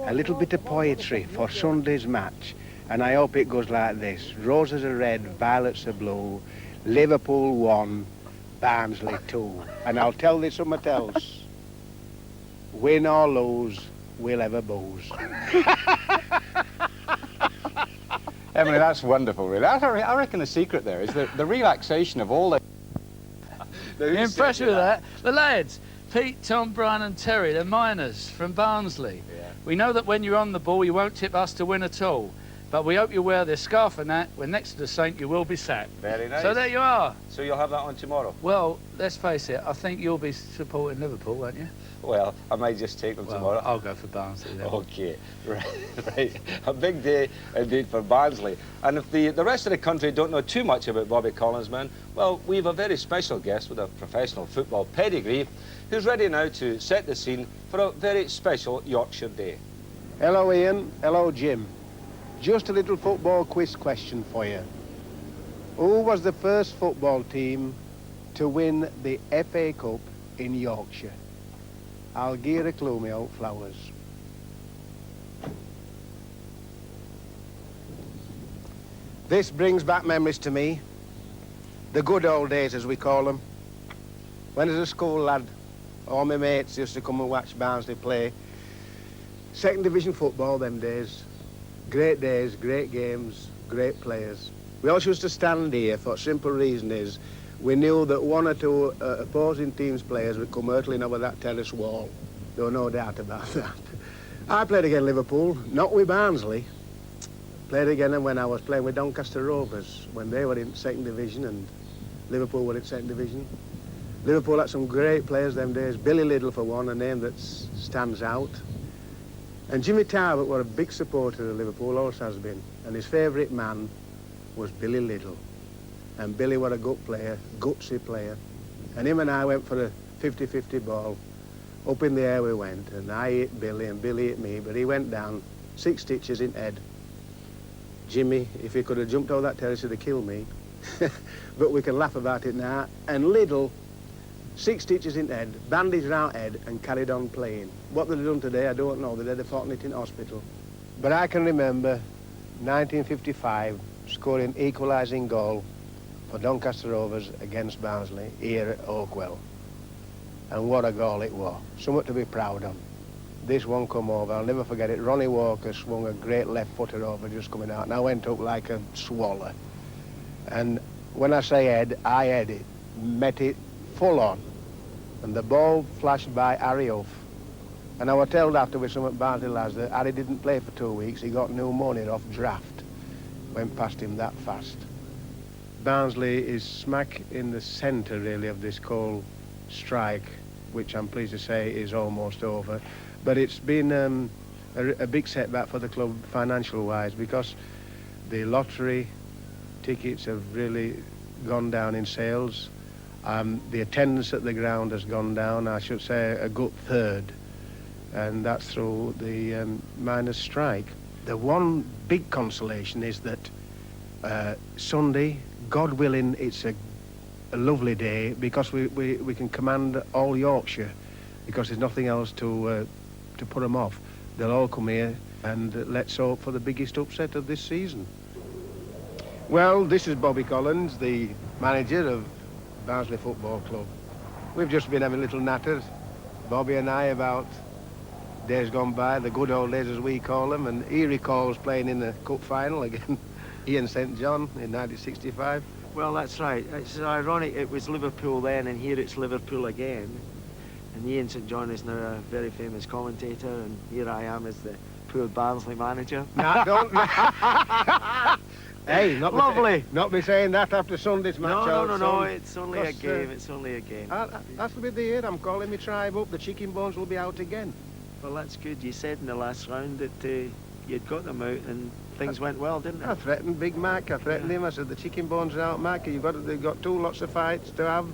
A little bit of poetry for Sunday's match, and I hope it goes like this. Roses are red, violets are blue, Liverpool 1, Barnsley 2. And I'll tell thee something else. Win or lose, we'll have a booze. Emily, that's wonderful, really. I reckon the secret there is the relaxation of all the... You're impressed with that? The lads, Pete, Tom, Brian and Terry, they're miners from Barnsley. Yeah. We know that when you're on the ball, you won't tip us to win at all. But we hope you wear this scarf and that. When next to the Saint, you will be sat. Very nice. So there you are. So you'll have that on tomorrow? Well, let's face it, I think you'll be supporting Liverpool, won't you? Well, I might just take them tomorrow. I'll go for Barnsley then. OK, right. A big day indeed for Barnsley. And if the rest of the country don't know too much about Bobby Collins, man, well, we have a very special guest with a professional football pedigree who's ready now to set the scene for a very special Yorkshire day. Hello, Ian. Hello, Jim. Just a little football quiz question for you. Who was the first football team to win the F.A Cup in Yorkshire? I'll give you a clue, me old flowers. This brings back memories to me. The good old days, as we call them. When as a school lad, all my mates used to come and watch Barnsley play. Second division football them days. Great days, great games, great players. We also used to stand here for a simple reason is we knew that one or two opposing teams' players would come hurtling over that terrace wall. There was no doubt about that. I played against Liverpool, not with Barnsley. Played against them when I was playing with Doncaster Rovers, when they were in second division and Liverpool were in second division. Liverpool had some great players them days. Billy Liddell, for one, a name that stands out. And Jimmy Talbot were a big supporter of Liverpool, always has been. And his favourite man was Billy Liddell. And Billy was a good player, gutsy player. And him and I went for a 50-50 ball. Up in the air we went, and I hit Billy and Billy hit me, but he went down, 6 stitches in head. Jimmy, if he could have jumped over that terrace, he'd have killed me. But we can laugh about it now. And Liddell 6 stitches in the head, bandaged round head and carried on playing. What they've done today, I don't know. They'd have fought it in hospital. But I can remember 1955 scoring equalising goal for Doncaster Rovers against Barnsley here at Oakwell. And what a goal it was. Something to be proud of. This one come over, I'll never forget it. Ronnie Walker swung a great left footer over just coming out, and I went up like a swallow. And when I say head, I had it, met it full on. And the ball flashed by Harry Huff. And I was told afterwards some of Barnsley lads that Harry didn't play for 2 weeks. He got pneumonia off draft. Went past him that fast. Barnsley is smack in the centre, really, of this coal strike, which I'm pleased to say is almost over. But it's been a big setback for the club financial-wise, because the lottery tickets have really gone down in sales. The attendance at the ground has gone down, I should say a good third, and that's through the miners' strike. The one big consolation is that Sunday, God willing, it's a lovely day, because we can command all Yorkshire, because there's nothing else to put them off. They'll all come here, and let's hope for the biggest upset of this season. Well, this is Bobby Collins, the manager of Barnsley Football Club. We've just been having a little natter, Bobby and I, about days gone by, the good old days as we call them, and he recalls playing in the cup final again, Ian St John in 1965. Well, that's right. It's ironic, it was Liverpool then, and here it's Liverpool again. And Ian St John is now a very famous commentator, and here I am as the poor Barnsley manager. Nah, don't. Hey, lovely. Not be saying that after Sunday's match. No, it's only a game, it's only a game. That'll be the year. I'm calling my tribe up. The chicken bones will be out again. Well, that's good. You said in the last round that you'd got them out and things went well, didn't they? I threatened Big Mac. I threatened him. I said, the chicken bones are out, Mac. They've got 2 lots of fights to have.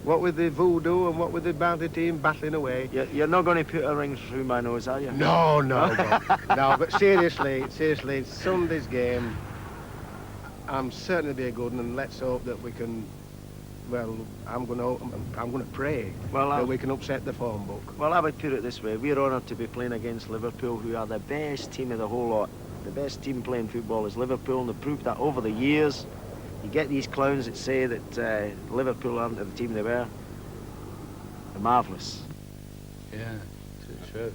What with the voodoo and what with the Bounty team battling away. You're not going to put a ring through my nose, are you? No. No, but seriously, Sunday's game, I'm certain it'll be a good one, and let's hope that we can, well, I'm going to pray that we can upset the form book. Well, I would put it this way. We're honoured to be playing against Liverpool, who are the best team of the whole lot. The best team playing football is Liverpool, and they've proved that over the years. You get these clowns that say that Liverpool aren't the team they were. They're marvellous. Yeah, true.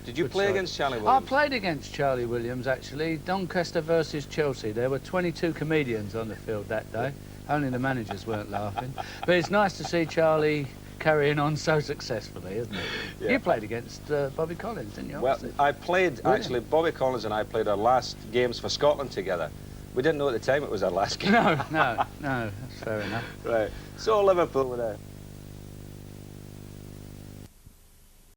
Did you play against Charlie Williams? I played against Charlie Williams, actually. Doncaster versus Chelsea. There were 22 comedians on the field that day. Only the managers weren't laughing. But it's nice to see Charlie carrying on so successfully, isn't it? Yeah. You played against Bobby Collins, didn't you? Well, I played, actually, Bobby Collins and I played our last games for Scotland together. We didn't know at the time it was our last game. No, that's fair enough. Right, so Liverpool were there.